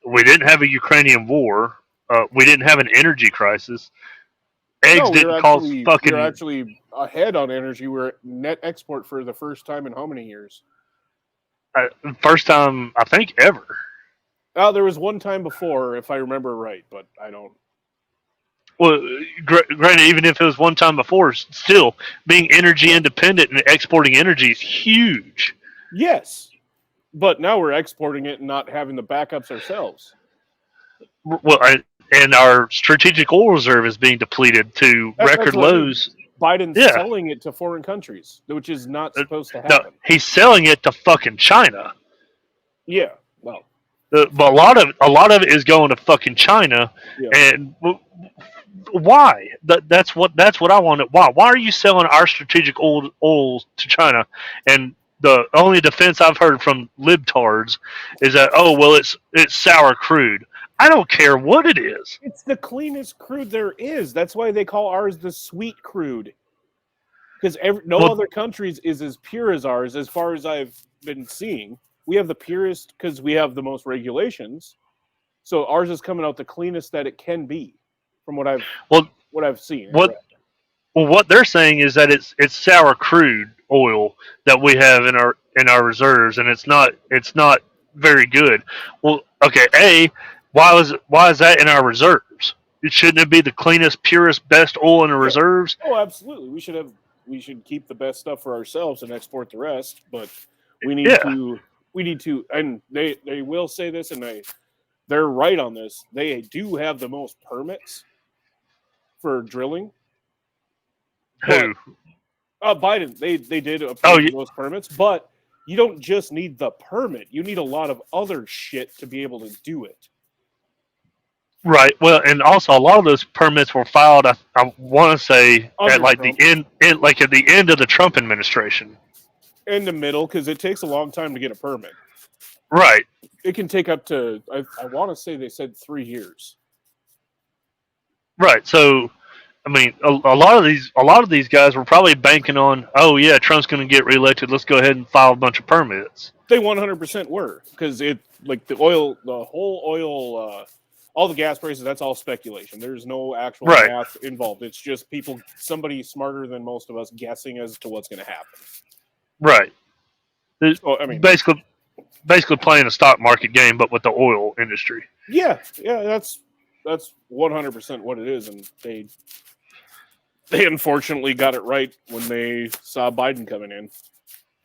we didn't have a Ukrainian war. We didn't have an energy crisis. Eggs didn't cause fucking. We're actually ahead on energy. We're net export for the first time in how many years? First time, I think, ever. There was one time before, if I remember right, but I don't. Well, granted, even if it was one time before, still being energy independent and exporting energy is huge. Yes, but now we're exporting it and not having the backups ourselves. Well, and our strategic oil reserve is being depleted to record lows. Biden's selling it to foreign countries, which is not supposed to happen. No, he's selling it to fucking China. Yeah, well, but a lot of it is going to fucking China, and why? That's what I wanted. Why are you selling our strategic oil to China? And the only defense I've heard from libtards is that it's sour crude. I don't care what it is. It's the cleanest crude there is. That's why they call ours the sweet crude. Because other countries is as pure as ours, as far as I've been seeing. We have the purest because we have the most regulations. So ours is coming out the cleanest that it can be, from what I've seen. What they're saying is that it's sour crude oil that we have in our reserves, and it's not very good. Well, okay, why is that in our reserves? Shouldn't it be the cleanest, purest, best oil in the reserves? Oh, absolutely. We should keep the best stuff for ourselves and export the rest. But we need to, and they will say this, and they're right on this. They do have the most permits for drilling. Who? Biden. They did approve the most permits, but you don't just need the permit. You need a lot of other shit to be able to do it. Right. Well, and also a lot of those permits were filed. I want to say Under at Trump. at the end of the Trump administration. In the middle, because it takes a long time to get a permit. Right. It can take up to I want to say they said 3 years. Right. So, I mean, a lot of these guys were probably banking on, Trump's going to get reelected. Let's go ahead and file a bunch of permits. They 100% were, because the whole oil, all the gas prices. That's all speculation. There's no actual math involved. It's just somebody smarter than most of us guessing as to what's going to happen. Right. So, I mean, basically playing a stock market game, but with the oil industry. Yeah, that's 100% what it is, and they unfortunately got it right when they saw Biden coming in.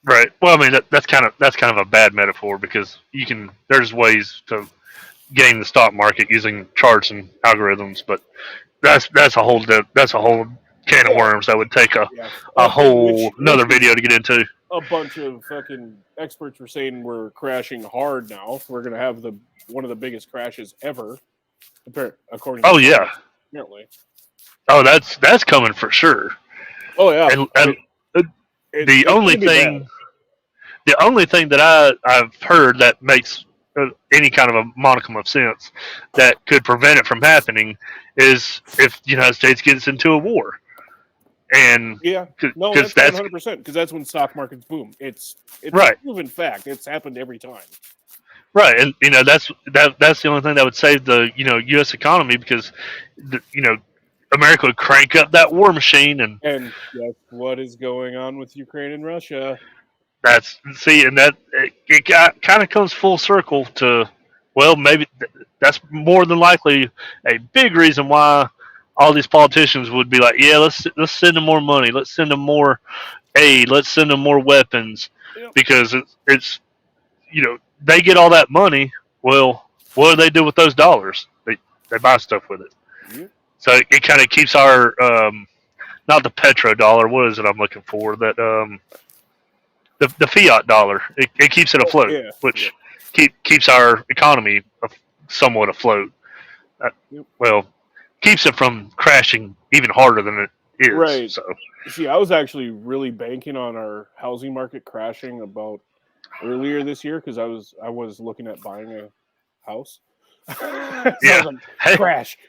Right. Well, I mean that's kind of a bad metaphor because there's ways to game the stock market using charts and algorithms, but that's a whole can of worms that would take a whole another video to get into. A bunch of fucking experts were saying we're crashing hard now. We're going to have one of the biggest crashes ever, according to apparently. Oh, that's coming for sure. Oh yeah. And the only thing that I've heard that makes any kind of a modicum of sense that could prevent it from happening is if the United States gets into a war. And that's 100% because that's when stock markets boom. It's right. A proven fact. It's happened every time. Right, and that's the only thing that would save the U.S. economy because America would crank up that war machine and guess what is going on with Ukraine and Russia. It kind of comes full circle to maybe that's more than likely a big reason why all these politicians would be like, yeah, let's send them more money, let's send them more aid, let's send them more weapons, because it's they get all that money. Well, what do they do with those dollars? They buy stuff with it. Yep. So it kind of keeps our not the petrodollar. What is it I'm looking for? That the fiat dollar. It keeps it afloat, which keeps our economy somewhat afloat. Keeps it from crashing even harder than it is. Right. So. See, I was actually really banking on our housing market crashing about earlier this year because I was looking at buying a house. Yeah. Like,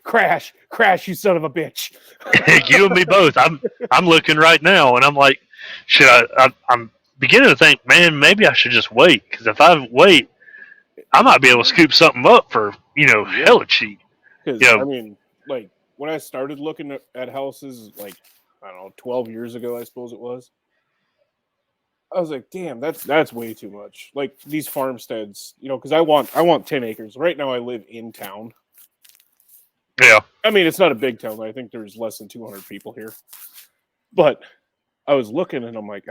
crash, you son of a bitch. You and me both. I'm looking right now, and I'm like, I'm beginning to think, man, maybe I should just wait because if I wait, I might be able to scoop something up for hella cheap. I mean, like when I started looking at houses, like I don't know, 12 years ago, I suppose it was. I was like, damn, that's way too much. Like these farmsteads, because I want 10 acres. Right now I live in town. Yeah. I mean, it's not a big town. I think there's less than 200 people here. But I was looking and I'm like,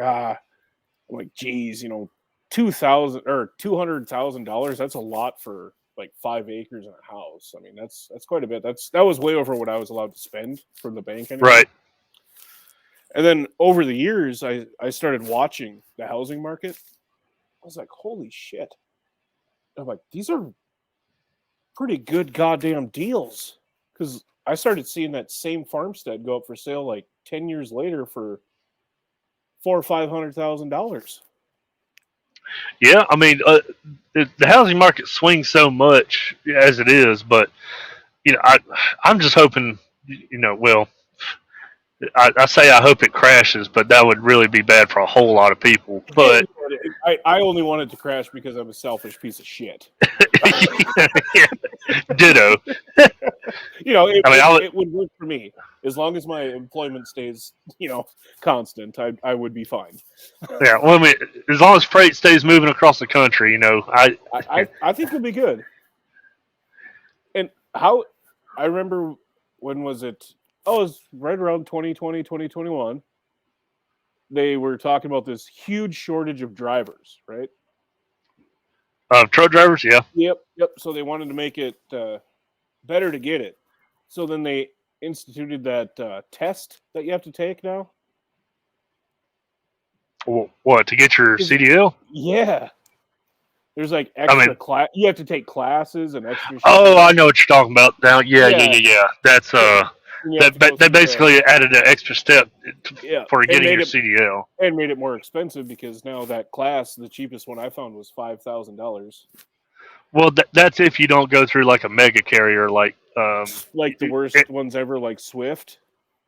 geez, $200,000 or $200,000, that's a lot for like 5 acres and a house. I mean, that's quite a bit. That was way over what I was allowed to spend from the bank anyway. Right. And then over the years, I started watching the housing market. I was like, holy shit. I'm like, these are pretty good goddamn deals. Because I started seeing that same farmstead go up for sale like 10 years later for $400,000 or $500,000. Yeah, I mean, the housing market swings so much as it is, but I'm just hoping, I say I hope it crashes, but that would really be bad for a whole lot of people. But I only want it to crash because I'm a selfish piece of shit. Yeah, ditto. It would work for me as long as my employment stays, constant. I would be fine. Yeah, well, I mean, as long as freight stays moving across the country, I think it'll be good. And I remember when was it? Oh, it was right around 2020, 2021. They were talking about this huge shortage of drivers, right? Truck drivers, yeah. Yep. So they wanted to make it better to get it. So then they instituted that test that you have to take now. What, to get your CDL? Yeah. There's like extra class. You have to take classes and extra. Oh, I know what you're talking about now. Yeah. That's they basically added an extra step for getting your CDL and made it more expensive because now that class, the cheapest one I found was $5,000. Well, that's if you don't go through like a mega carrier like the worst ones ever, like Swift.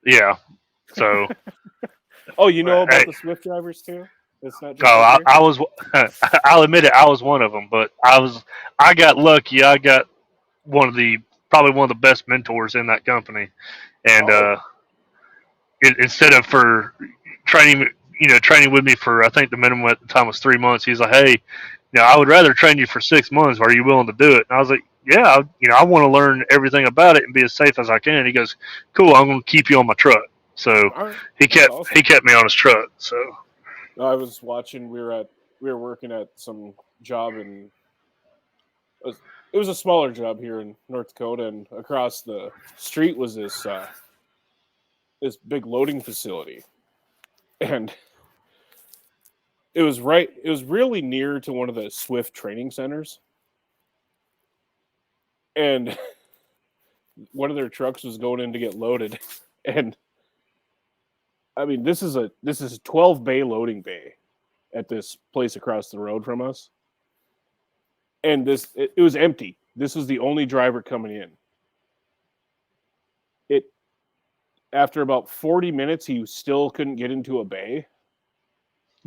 Yeah. So. Oh, you know about the Swift drivers too? It's not just I was. I'll admit it. I was one of them, but I got lucky. I got probably one of the best mentors in that company, and instead of for training with me for, I think the minimum at the time was 3 months. He's like, hey, I would rather train you for 6 months. Are you willing to do it? And I was like, yeah, I want to learn everything about it and be as safe as I can. He goes, cool. I'm going to keep you on my truck. So he kept me on his truck. So I was watching. We were working at some job in. It was a smaller job here in North Dakota, and across the street was this big loading facility, and it was really near to one of the Swift training centers, and one of their trucks was going in to get loaded, and I mean this is a 12 bay loading bay at this place across the road from us. And it was empty. This was the only driver coming in. After about 40 minutes, he still couldn't get into a bay.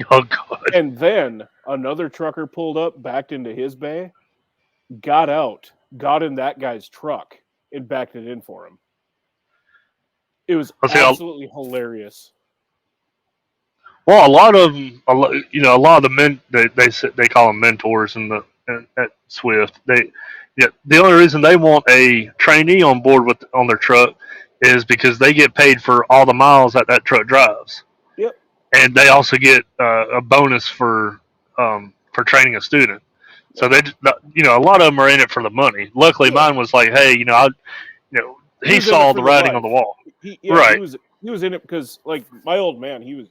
Oh, God. And then another trucker pulled up, backed into his bay, got out, got in that guy's truck, and backed it in for him. It was absolutely hilarious. Well, a lot of the men, they call them mentors at Swift. The only reason they want a trainee on board on their truck is because they get paid for all the miles that truck drives. Yep. And they also get a bonus for training a student. So a lot of them are in it for the money. Luckily, mine was like, hey, he saw the writing on the wall. Right. He was in it because, like, my old man, he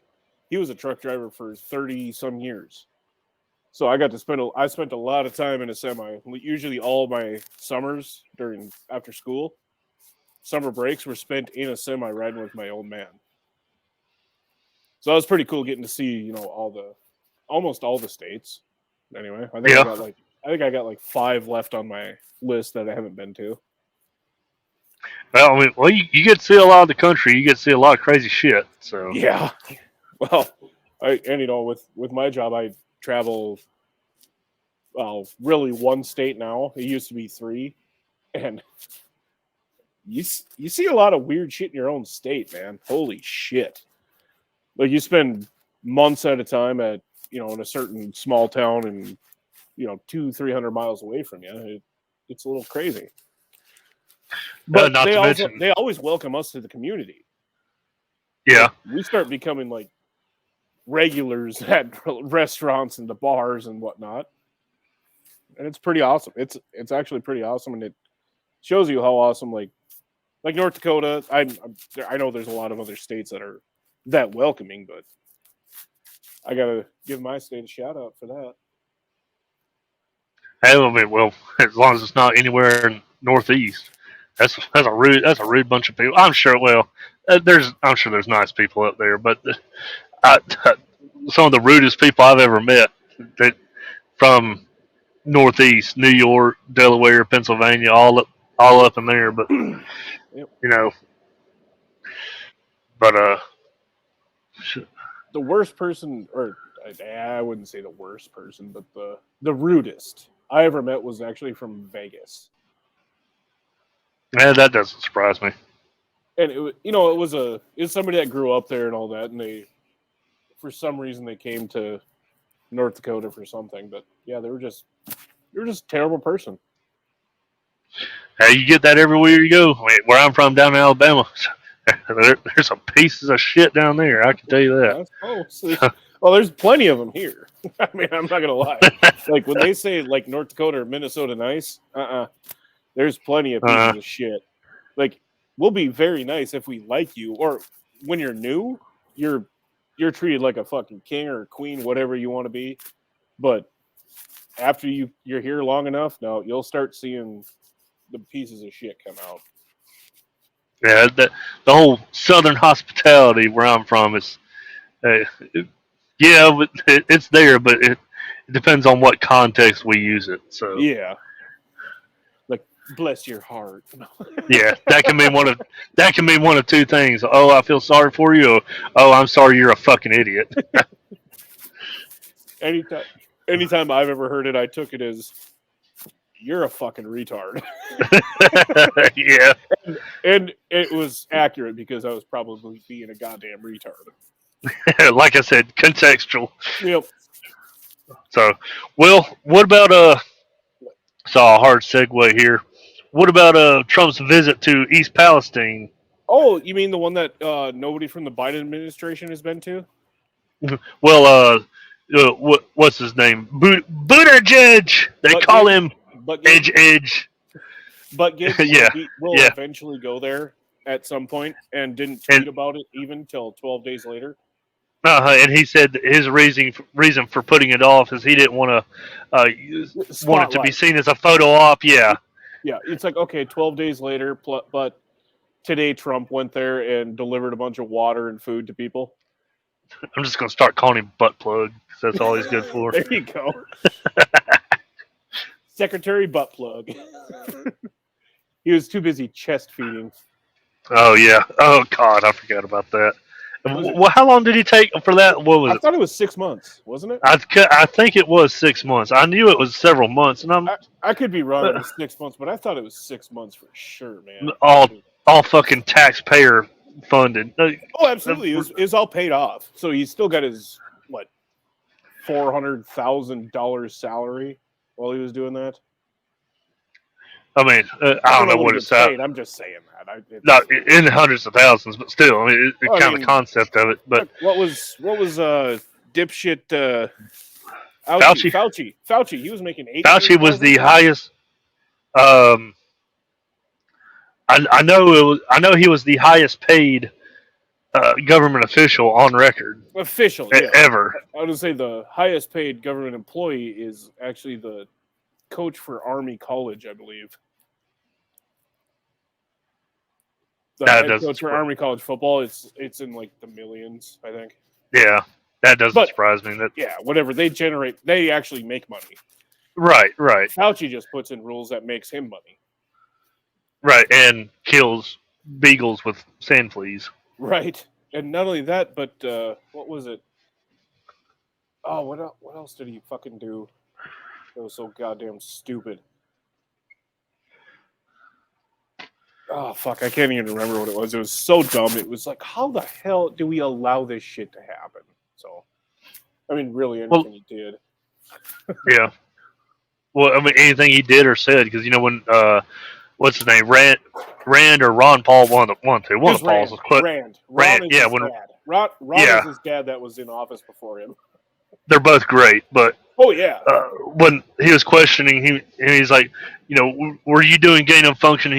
was a truck driver for 30 some years. So I got to spent a lot of time in a semi. Usually all my summers after school, summer breaks were spent in a semi riding with my old man. So that was pretty cool getting to see, almost all the states. Anyway, I think I got like 5 left on my list that I haven't been to. Well, I mean, you get to see a lot of the country. You get to see a lot of crazy shit. So yeah. Well, with my job, I travel, really one state now. It used to be 3, and you see a lot of weird shit in your own state, man. Holy shit! Like, you spend months at a time at in a certain small town, and 200-300 miles away from you. It's a little crazy. But they always welcome us to the community. Yeah, like, we start becoming like regulars at restaurants and the bars and whatnot, and it's pretty awesome. It's actually pretty awesome, and it shows you how awesome like North Dakota. I know there's a lot of other states that are that welcoming, but I gotta give my state a shout out for that. Hey, well, as long as it's not anywhere in Northeast, that's a rude bunch of people. I'm sure. Well, I'm sure there's nice people up there, but some of the rudest people I've ever met from Northeast, New York, Delaware, Pennsylvania, all up in there. But yep. The worst person, or I wouldn't say the worst person, but the rudest I ever met was actually from Vegas. Yeah, that doesn't surprise me. And it was somebody that grew up there and all that, and they, for some reason, they came to North Dakota for something. But yeah, they were just a terrible person. Hey, you get that everywhere you go. I mean, where I'm from, down in Alabama, there's some pieces of shit down there. I can tell you that. Well, there's plenty of them here. I mean, I'm not gonna lie. Like, when they say like North Dakota or Minnesota nice, there's plenty of pieces of shit. Like, we'll be very nice if we like you, or when you're new, you're treated like a fucking king or queen, whatever you want to be. But after you're here long enough, now you'll start seeing the pieces of shit come out. Yeah, the whole Southern hospitality where I'm from is, it's there, but it depends on what context we use it. So yeah, like, bless your heart. Yeah, that can mean one of 2 things. Oh, I feel sorry for you. Or, oh, I'm sorry, you're a fucking idiot. Anytime I've ever heard it, I took it as, you're a fucking retard. Yeah. And it was accurate because I was probably being a goddamn retard. Like I said, contextual. Yep. So, well, what about saw a hard segue here. What about Trump's visit to East Palestine? Oh, you mean the one that nobody from the Biden administration has been to? Well, what's his name? Buttigieg. They But call Gibbs- him but Gibbs- Edge. But Gibbs Yeah, will yeah. eventually go there at some point and didn't tweet about it even till 12 days later. And he said that his reason for putting it off is he didn't want it to be seen as a photo op. Yeah. Yeah, it's like, okay, 12 days later, but today Trump went there and delivered a bunch of water and food to people. I'm just gonna start calling him butt plug because that's all he's good for. There you go. Secretary butt plug. He was too busy chest feeding. Oh yeah. Oh God, I forgot about that. Well, how long did he take for that? What was I thought it was 6 months, wasn't it? I think it was 6 months. I knew it was several months, and I could be wrong. It was 6 months, but I thought it was 6 months for sure, man. all fucking taxpayer funded. Oh, absolutely. It was all paid off. So he's still got his $400,000 salary while he was doing that. I mean, I don't know what it's at. I'm just saying that. Not in the hundreds of thousands, but still, I mean, the concept of it. But what was dipshit Fauci? Fauci, he was making $800,000. Fauci was the highest. I know he was the highest paid government official on record. Official, yeah. Ever. I would say the highest paid government employee is actually the coach for Army College, I believe. The head coach for Army College football, it's in like the millions, I think. Yeah, that doesn't surprise me. Yeah, whatever they actually make money. Right. Fauci just puts in rules that makes him money. Right, and kills beagles with sand fleas. Right, and not only that, but what was it? Oh, what else did he fucking do? That was so goddamn stupid. Oh, fuck, I can't even remember what it was. It was so dumb. It was like, how the hell do we allow this shit to happen? So, I mean, really, anything he did. Yeah. Well, I mean, anything he did or said, because, when, what's his name? Rand or Ron Paul, one of Paul's. Rand. Yeah, Ron is his dad that was in office before him. They're both great, but oh yeah, when he was questioning, he's like, were you doing gain of function?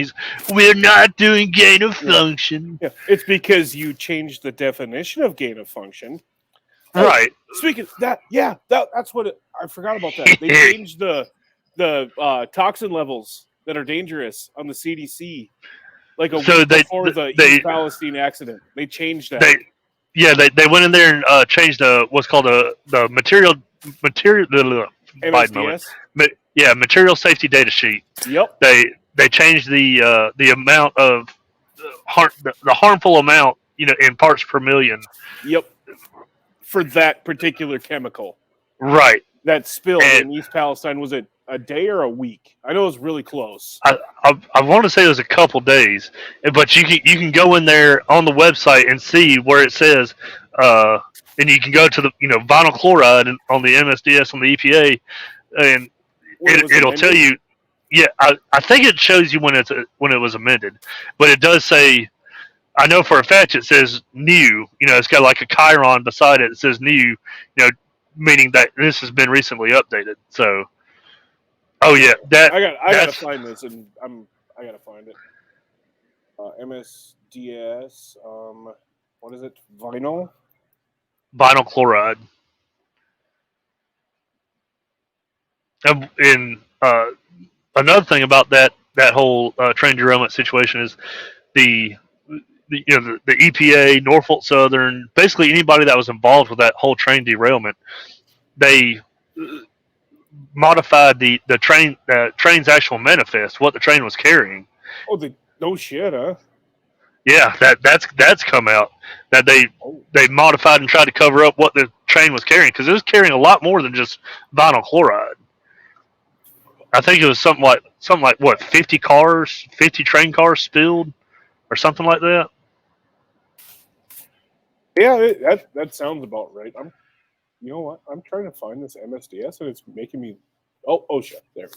We're not doing gain of function. Yeah, it's because you changed the definition of gain of function. Right. Speaking of that, that's what I forgot about that. They changed the toxin levels that are dangerous on the CDC, like a week before the East Palestine accident. They changed that. They went in there and changed what's called the material MSDS? Material safety data sheet. Yep. They changed the amount of the harmful amount in parts per million. Yep. For that particular chemical. Right. That spilled in East Palestine, was it a day or a week? I know it was really close. I want to say it was a couple days, but you can go in there on the website and see where it says, and you can go to the vinyl chloride on the MSDS on the EPA, and it'll tell you. Yeah, I think it shows you when it was amended, but it does say. I know for a fact it says new. It's got like a chyron beside it. It says new. Meaning that this has been recently updated. So. Oh yeah, I gotta find this, and I gotta find it. MSDS. What is it? Vinyl chloride. And another thing about that whole train derailment situation is the EPA, Norfolk Southern, basically anybody that was involved with that whole train derailment, they modified the train's actual manifest, what the train was carrying. Oh, no shit, huh? Yeah, that's come out that they modified and tried to cover up what the train was carrying, because it was carrying a lot more than just vinyl chloride. I think it was something like what, 50 train cars spilled or something like that. Yeah, that sounds about right. You know what? I'm trying to find this MSDS, and it's making me. Oh, OSHA. There.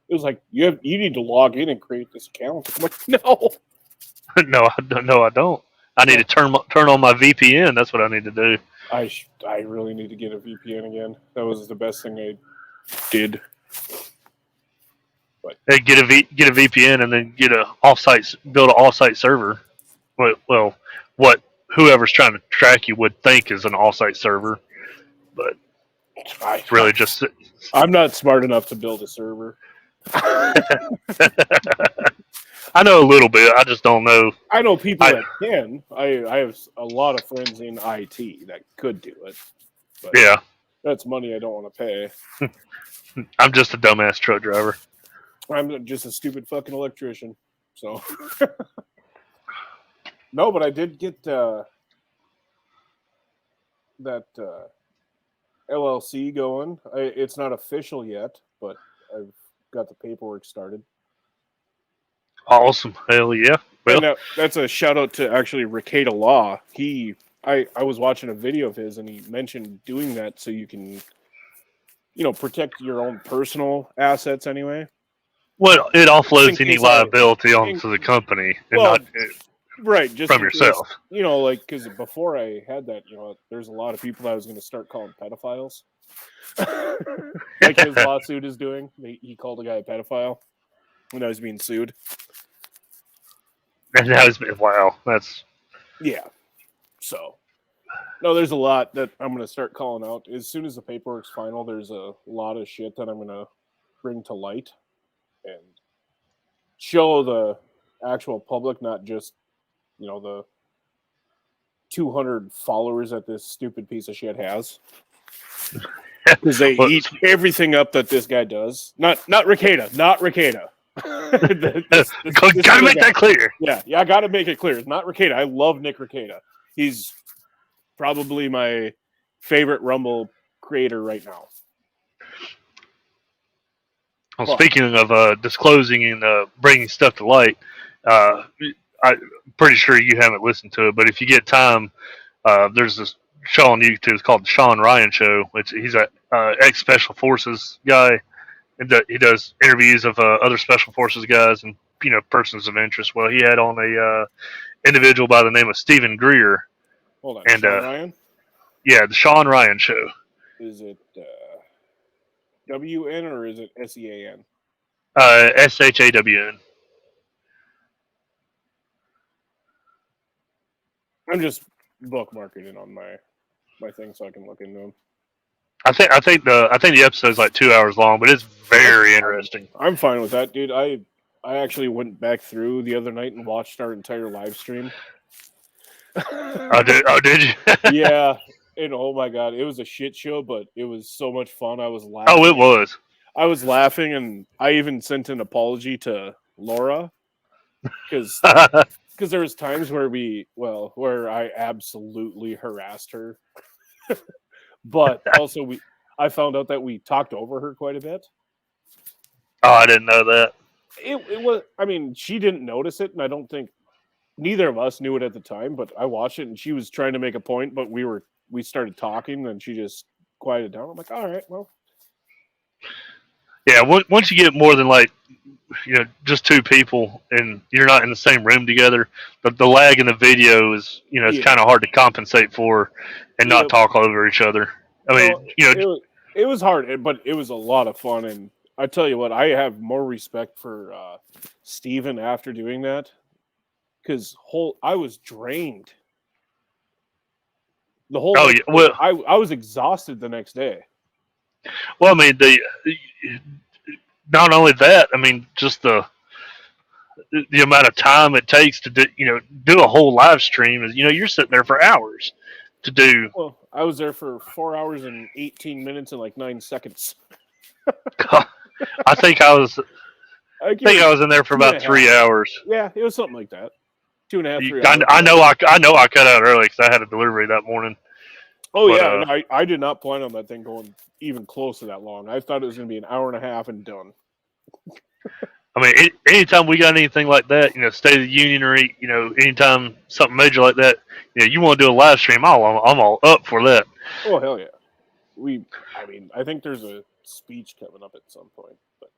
It was like you need to log in and create this account. I'm like, no. No, I don't. I need to turn on my VPN. That's what I need to do. I really need to get a VPN again. That was the best thing I did. But hey, get a VPN and then build an offsite server. Well, what whoever's trying to track you would think is an offsite server, but really just. I'm not smart enough to build a server. I know a little bit. I just don't know. I know people that can. I have a lot of friends in IT that could do it. But yeah. That's money I don't want to pay. I'm just a dumbass truck driver. I'm just a stupid fucking electrician. So. No, but I did get that LLC going. It's not official yet, but I've got the paperwork started. Awesome. Hell yeah. Well, and that's a shout out to actually Ricada Law. I was watching a video of his and he mentioned doing that so you can, protect your own personal assets anyway. Well, it offloads any liability onto the company and not right, just from yourself. Because before I had that, there's a lot of people that I was going to start calling pedophiles. Like his lawsuit is doing. He called a guy a pedophile when I was being sued. And now wow, that's... Yeah. So, no, there's a lot that I'm going to start calling out. As soon as the paperwork's final, there's a lot of shit that I'm going to bring to light and show the actual public, not just, the 200 followers that this stupid piece of shit has. Because they eat everything up that this guy does. Not Ricada. Gotta make that clear. Yeah, I gotta make it clear. It's not Ricada. I love Nick Ricada. He's probably my favorite Rumble creator right now. Well, speaking of disclosing and bringing stuff to light, I'm pretty sure you haven't listened to it, but if you get time, there's this show on YouTube. It's called The Sean Ryan Show. He's an ex-Special Forces guy. And he does interviews of other Special Forces guys and persons of interest. Well, he had on a individual by the name of Stephen Greer. Hold on, and Sean Ryan? Yeah, The Sean Ryan Show. Is it WN or is it SEAN? SHAWN. I'm just bookmarking it on my thing so I can look into them. I think the episode's like 2 hours long, but it's very interesting. I'm fine with that, dude. I actually went back through the other night and watched our entire live stream. Did you? Yeah. And oh my god, it was a shit show, but it was so much fun. I was laughing. Oh, it was. I was laughing, and I even sent an apology to Laura because there was times where I absolutely harassed her. But also, I found out that we talked over her quite a bit. Oh, I didn't know that. It was. I mean, she didn't notice it, and I don't think neither of us knew it at the time. But I watched it, and she was trying to make a point, but we started talking, and she just quieted down. I'm like, all right, well. Yeah, once you get more than just two people, and you're not in the same room together, but the lag in the video is, it's kind of hard to compensate for and not talk over each other. I mean, it was hard, but it was a lot of fun. And I tell you what, I have more respect for Steven after doing that because I was drained. The whole I was exhausted the next day. Well, I mean, not only that, I mean, just the amount of time it takes to do a whole live stream is, you're sitting there for hours to do. Well, I was there for 4 hours and 18 minutes and 9 seconds. I think I was in there for about 3 hours. Yeah, it was something like that. 2.5, 3 hours. I know I cut out early because I had a delivery that morning. Oh, but, yeah, and I did not plan on that thing going even close to that long. I thought it was going to be an hour and a half and done. I mean, anytime we got anything like that, State of the Union or, anytime something major like that, you want to do a live stream, I'm all up for that. Oh, hell yeah. I think there's a speech coming up at some point. But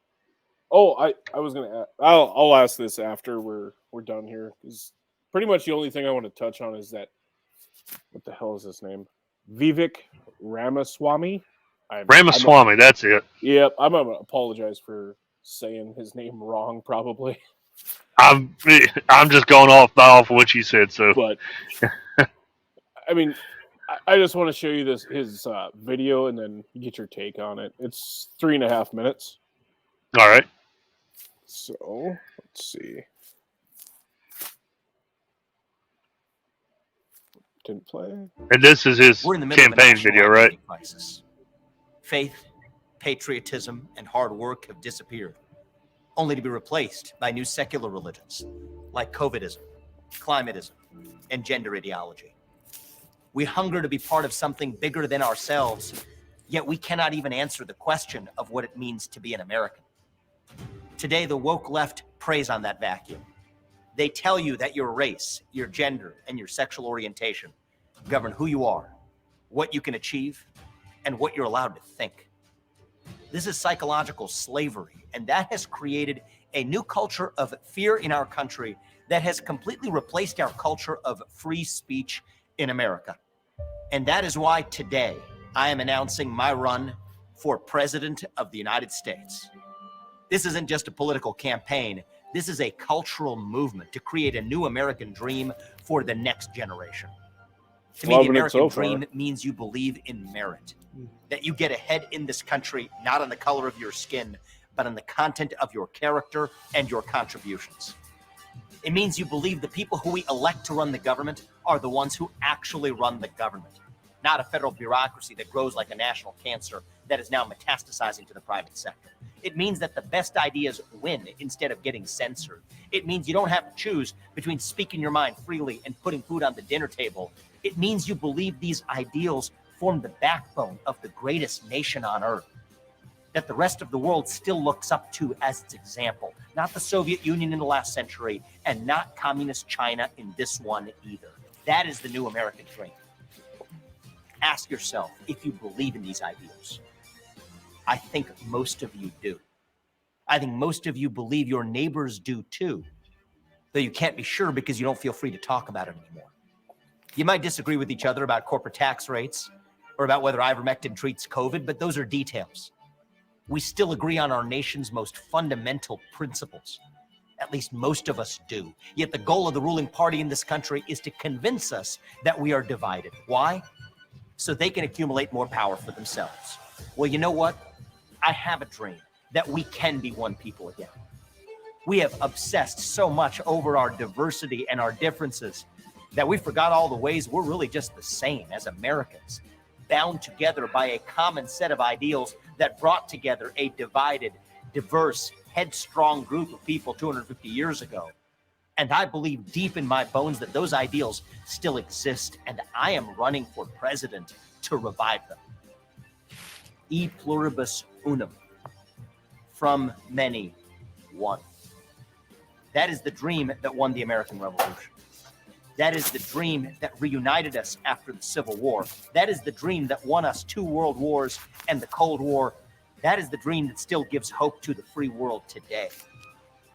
I was going to I'll ask this after we're done here. Because pretty much the only thing I want to touch on is that, what the hell is his name? Vivek Ramaswamy. Ramaswamy, that's it. Yep, I'm gonna apologize for saying his name wrong, probably. I'm just going off what you said. So, but I mean, I just want to show you his video and then get your take on it. It's 3.5 minutes. All right. So let's see. Didn't play. And this is his campaign video, right? Crisis. Faith, patriotism, and hard work have disappeared, only to be replaced by new secular religions like COVIDism, climatism, and gender ideology. We hunger to be part of something bigger than ourselves, yet we cannot even answer the question of what it means to be an American. Today, the woke left preys on that vacuum. They tell you that your race, your gender, and your sexual orientation govern who you are, what you can achieve, and what you're allowed to think. This is psychological slavery, and that has created a new culture of fear in our country that has completely replaced our culture of free speech in America. And that is why today I am announcing my run for President of the United States. This isn't just a political campaign. This is a cultural movement to create a new American dream for the next generation. To me, the American dream means you believe in merit, that you get ahead in this country, not on the color of your skin, but on the content of your character and your contributions. It means you believe the people who we elect to run the government are the ones who actually run the government, not a federal bureaucracy that grows like a national cancer that is now metastasizing to the private sector. It means that the best ideas win instead of getting censored. It means you don't have to choose between speaking your mind freely and putting food on the dinner table. It means you believe these ideals form the backbone of the greatest nation on earth, that the rest of the world still looks up to as its example, not the Soviet Union in the last century and not communist China in this one either. That is the new American dream. Ask yourself if you believe in these ideals. I think most of you do. I think most of you believe your neighbors do too, though you can't be sure because you don't feel free to talk about it anymore. You might disagree with each other about corporate tax rates or about whether ivermectin treats COVID, but those are details. We still agree on our nation's most fundamental principles. At least most of us do. Yet the goal of the ruling party in this country is to convince us that we are divided. Why? So they can accumulate more power for themselves. Well, you know what? I have a dream that we can be one people again. We have obsessed so much over our diversity and our differences that we forgot all the ways we're really just the same as Americans, bound together by a common set of ideals that brought together a divided, diverse, headstrong group of people 250 years ago. And I believe deep in my bones that those ideals still exist, and I am running for president to revive them. E pluribus unum. From many, one. That is the dream that won the American Revolution. That is the dream that reunited us after the Civil War. That is the dream that won us 2 world wars and the Cold War. That is the dream that still gives hope to the free world today.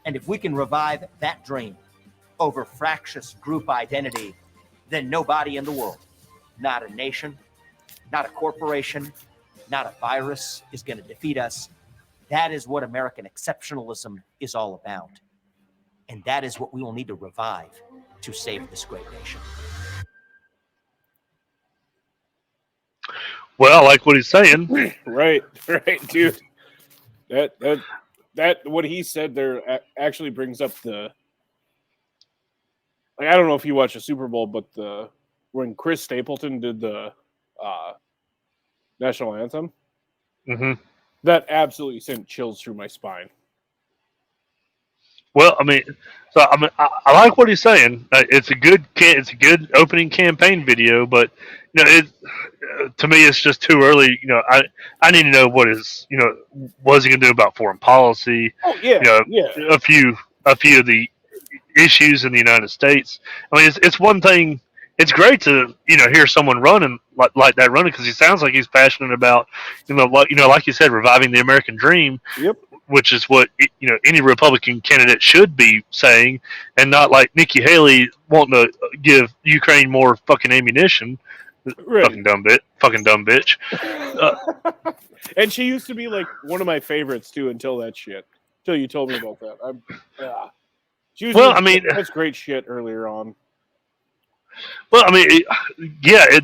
And if we can revive that dream over fractious group identity, then nobody in the world, not a nation, not a corporation, not a virus is going to defeat us. That is what American exceptionalism is all about. And that is what we will need to revive to save this great nation. Well, I like what he's saying. Right, dude. That what he said there actually brings up the. Like, I don't know if you watched the Super Bowl, but when Chris Stapleton did the national anthem, that absolutely sent chills through my spine. Well, I like what he's saying. It's a good opening campaign video, but to me, it's just too early. I need to know what is he going to do about foreign policy? Oh yeah, a few of the issues in the United States. I mean, it's one thing. It's great to hear someone running like that because he sounds like he's passionate about like you said, reviving the American dream. Yep. Which is what any Republican candidate should be saying, and not like Nikki Haley wanting to give Ukraine more fucking ammunition. Right. Fucking dumb bitch. And she used to be like one of my favorites too until that shit. Until you told me about that. She was that's great shit earlier on. Well, I mean,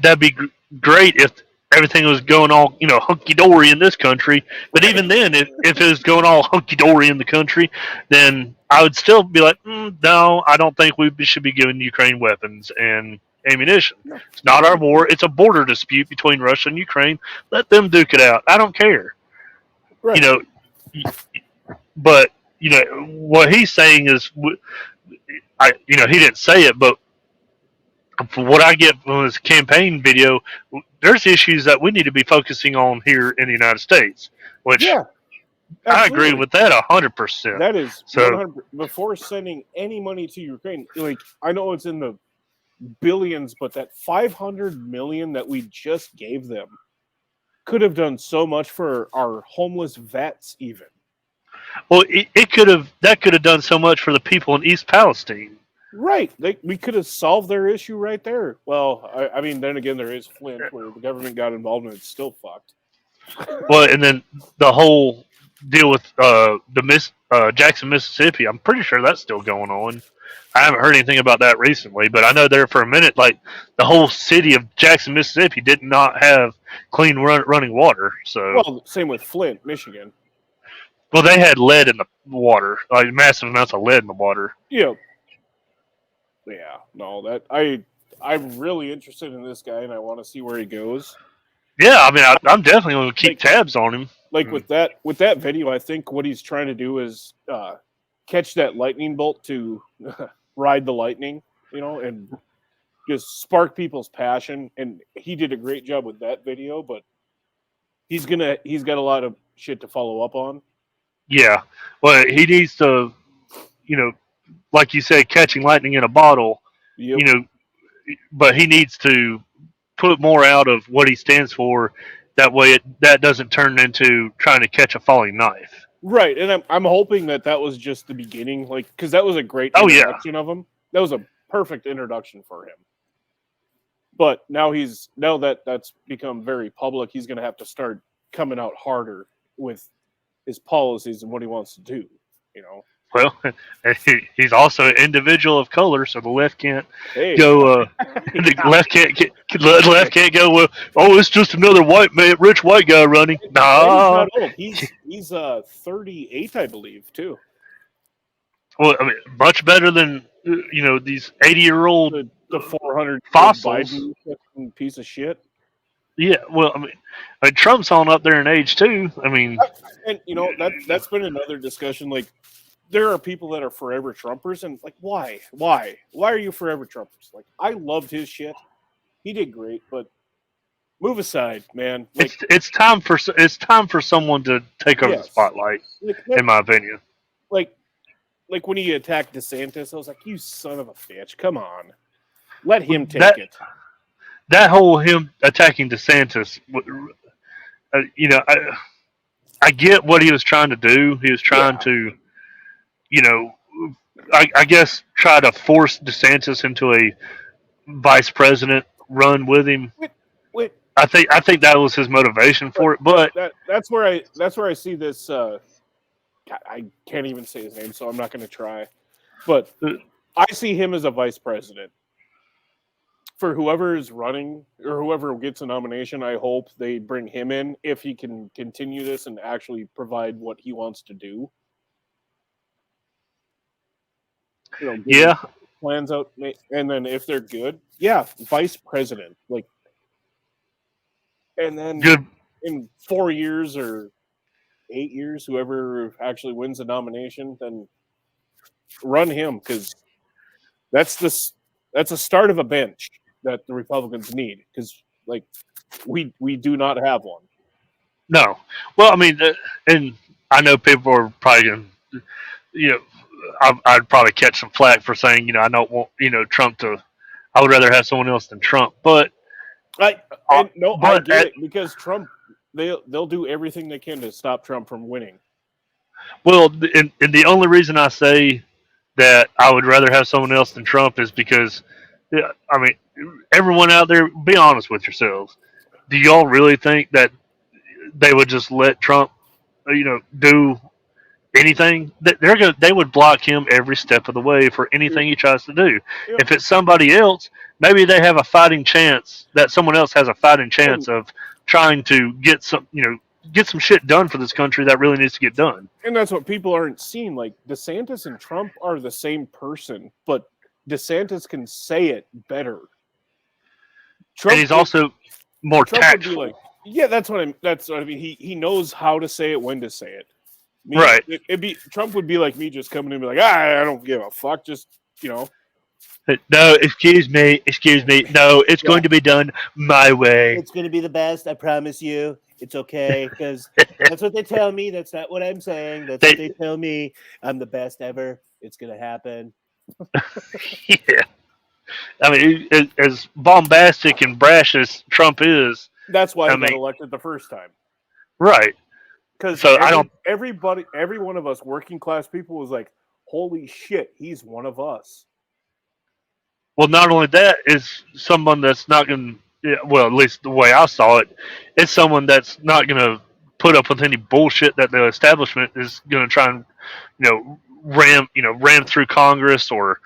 that'd be great if everything was going all, hunky dory in this country. But even then, if it was going all hunky dory in the country, then I would still be like, no, I don't think we should be giving Ukraine weapons and ammunition. It's not our war. It's a border dispute between Russia and Ukraine. Let them duke it out. I don't care. Right. But what he's saying is, he didn't say it, but from what I get from his campaign video, there's issues that we need to be focusing on here in the United States, which I agree with that 100%. That is so. Before sending any money to Ukraine, like I know it's in the billions, but that $500 million that we just gave them could have done so much for our homeless vets, even. Well, that could have done so much for the people in East Palestine. Right. We could have solved their issue right there. Well, I mean, then again, there is Flint where the government got involved and it's still fucked. Well, and then the whole deal with Jackson, Mississippi, I'm pretty sure that's still going on. I haven't heard anything about that recently, but I know there for a minute, like the whole city of Jackson, Mississippi did not have clean running water. So, well, same with Flint, Michigan. Well, they had lead in the water, like massive amounts of lead in the water. Yeah. Yeah, no, I'm really interested in this guy, and I want to see where he goes. Yeah, I mean, I'm definitely going to keep tabs on him. Like with that video, I think what he's trying to do is catch that lightning bolt to ride the lightning, and just spark people's passion. And he did a great job with that video, but he's got a lot of shit to follow up on. Yeah, well, he needs to, like you said, catching lightning in a bottle, but he needs to put more out of what he stands for. That way that doesn't turn into trying to catch a falling knife. Right, and I'm hoping that was just the beginning, like, because that was a great introduction of him. That was a perfect introduction for him. But now that's become very public, he's going to have to start coming out harder with his policies and what he wants to do, Well, he's also an individual of color, so the left can't go. The left can't go. Well, it's just another rich white guy running. Nah, he's 38, I believe, too. Well, I mean, much better than these 80-year-old the 400 fossils piece of shit. Yeah, well, I mean, Trump's on up there in age too. I mean, and that's been another discussion. Like, there are people that are forever Trumpers, and like, why are you forever Trumpers? Like, I loved his shit. He did great, but move aside, man. Like, it's time for someone to take over the spotlight, in my opinion. Like when he attacked DeSantis, I was like, you son of a bitch, come on, let him take it. That whole him attacking DeSantis, I get what he was trying to do. He was trying to, I guess try to force DeSantis into a vice president run with him. Wait. I think that was his motivation for it. But that's where I see this. I can't even say his name, so I'm not going to try. But I see him as a vice president. For whoever is running or whoever gets a nomination, I hope they bring him in if he can continue this and actually provide what he wants to do. Plans out, and then if they're good, vice president, like, and then in 4 years or 8 years, whoever actually wins the nomination, then run him, because that's a start of a bench that the Republicans need, because like we do not have one. No, well, I mean, and I know people are probably going to, I'd probably catch some flack for saying, I don't want, Trump to. I would rather have someone else than Trump, but I get it, because Trump, they'll do everything they can to stop Trump from winning. Well, and the only reason I say that I would rather have someone else than Trump is because Yeah, I mean, everyone out there, be honest with yourselves. Do y'all really think that they would just let Trump, do anything? They would block him every step of the way for anything he tries to do. Yep. If it's somebody else, maybe they have a fighting chance that someone else has a fighting chance of trying to get some shit done for this country that really needs to get done. And that's what people aren't seeing. Like, DeSantis and Trump are the same person, but DeSantis can say it better. And he's also more tactful. Like, yeah, that's what I mean. He knows how to say it, when to say it. Right. Trump would be like me, just coming in and be like, I don't give a fuck. Just, No, excuse me. No, it's going to be done my way. It's going to be the best. I promise you. It's okay, because that's what they tell me. That's not what I'm saying. That's what they tell me. I'm the best ever. It's going to happen. Yeah. I mean, as bombastic and brash as Trump is, that's why he got elected the first time. Right. Because every one of us working class people was like, holy shit, he's one of us. Well, not only that, is someone that's not going to, well, at least the way I saw it, it's someone that's not going to put up with any bullshit that the establishment is going to try and, ram through Congress or,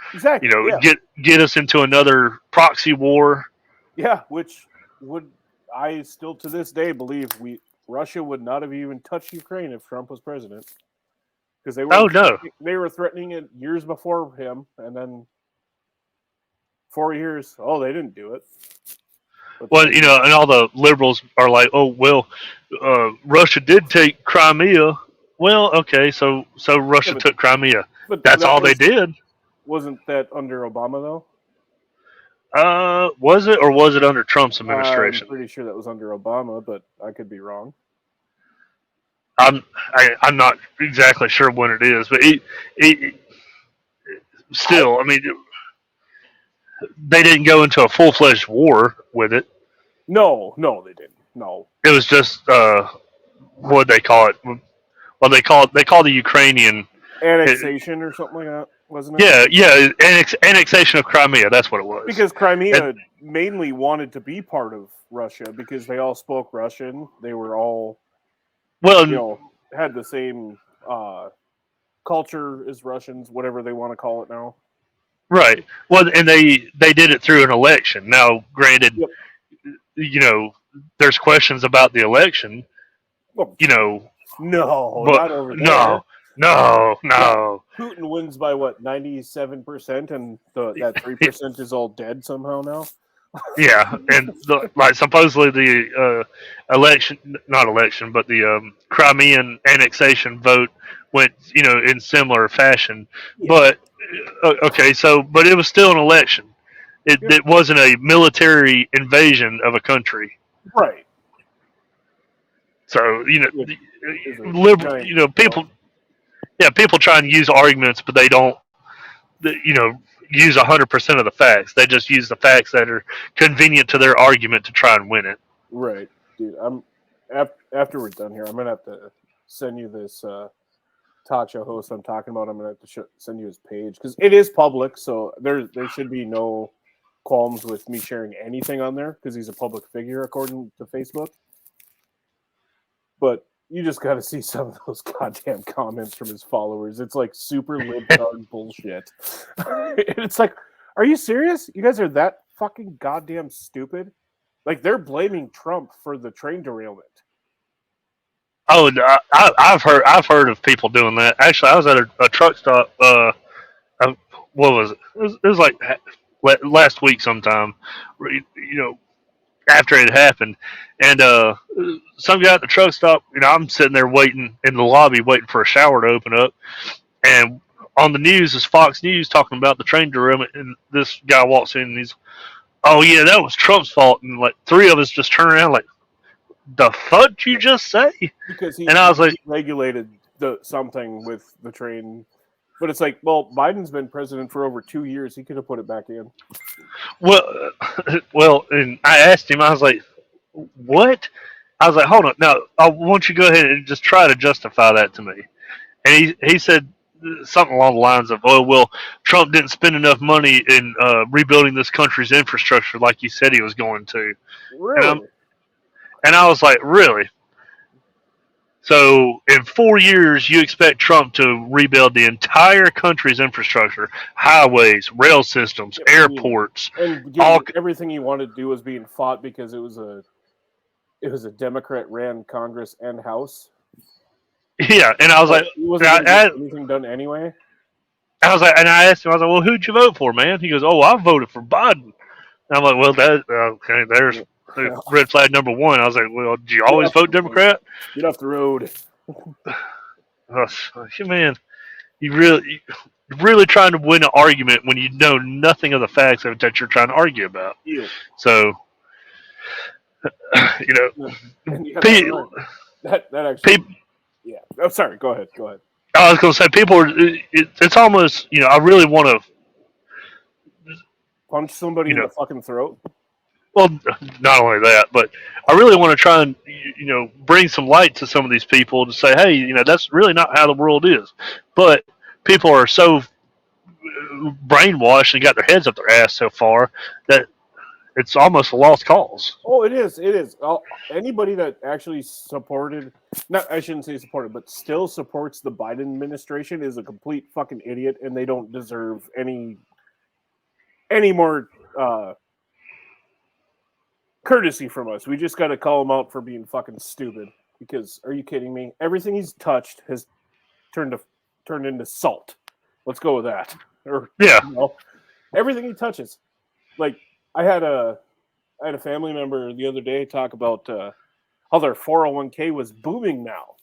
get us into another proxy war. Yeah, which I still to this day believe Russia would not have even touched Ukraine if Trump was president, because they were threatening it years before him, and then 4 years, they didn't do it. But and all the liberals are like, oh well, Russia did take Crimea. Well, okay, so Russia took Crimea. But that's all they did. Wasn't that under Obama though? Was it, or was it under Trump's administration? I'm pretty sure that was under Obama, but I could be wrong. I'm not exactly sure when it is, but still, I mean, they didn't go into a full-fledged war with it. No, they didn't. No, it was just what they call it. Well, they call the Ukrainian annexation or something like that, wasn't it? Yeah, annexation of Crimea. That's what it was. Because Crimea mainly wanted to be part of Russia because they all spoke Russian. They were all, had the same culture as Russians, whatever they want to call it now. Right. Well, and they did it through an election. Now, granted, there's questions about the election. Well, no, not over there. No. Putin wins by what, 97%, and that 3% is all dead somehow now. Yeah, and supposedly the the Crimean annexation vote went, in similar fashion. Yeah. But but it was still an election. It wasn't a military invasion of a country. Right. So, liberal, people, people try and use arguments, but they don't, use 100% of the facts. They just use the facts that are convenient to their argument to try and win it. Right, dude. After we're done here, I'm gonna have to send you this talk show host I'm talking about. I'm gonna have to send you his page because it is public, so there should be no qualms with me sharing anything on there because he's a public figure according to Facebook. But you just got to see some of those goddamn comments from his followers. It's like super libtard bullshit. It's like, are you serious? You guys are that fucking goddamn stupid? Like, they're blaming Trump for the train derailment. Oh, I've heard of people doing that. Actually, I was at a truck stop. What was it? It was like last week sometime. After it happened, and some guy at the truck stop, I'm sitting there waiting in the lobby, waiting for a shower to open up, and on the news is Fox News talking about the train derailment, and this guy walks in and he's, oh yeah, that was Trump's fault, and like three of us just turn around like, the fuck did you just say? Because he regulated something with the train. But it's like, well, Biden's been president for over 2 years. He could have put it back in. Well, and I asked him, I was like, what? I was like, hold on. Now, I want you to go ahead and just try to justify that to me. And he said, something along the lines of, "Oh well, Trump didn't spend enough money in rebuilding this country's infrastructure like he said he was going to." Really? And I was like, "Really?" So in 4 years, you expect Trump to rebuild the entire country's infrastructure, highways, rail systems, airports, and everything he wanted to do was being fought because it was a Democrat ran Congress and House. Yeah, and I was like, he wasn't going to get anything done anyway. I was like, and I asked him, I was like, "Well, who'd you vote for, man?" He goes, "Oh, I voted for Biden." And I'm like, "Well, okay, there's red flag number one." I was like, "Well, did you always vote Democrat?" Get off the road. Man, you're really trying to win an argument when you know nothing of the facts that you're trying to argue about. Yeah. So, that actually. Yeah. Oh, sorry. Go ahead. I was going to say, people are. It's almost, I really want to punch somebody in the fucking throat. Well, not only that, but I really want to try and bring some light to some of these people to say, hey, that's really not how the world is. But people are so brainwashed and got their heads up their ass so far that it's almost a lost cause. Oh, it is. It is. Anybody that actually supported, I shouldn't say supported, but still supports the Biden administration is a complete fucking idiot, and they don't deserve any more courtesy from us. We just got to call him out for being fucking stupid. Because, are you kidding me? Everything he's touched has turned into salt. Let's go with that. Or everything he touches. Like, I had a family member the other day talk about how their 401k was booming now.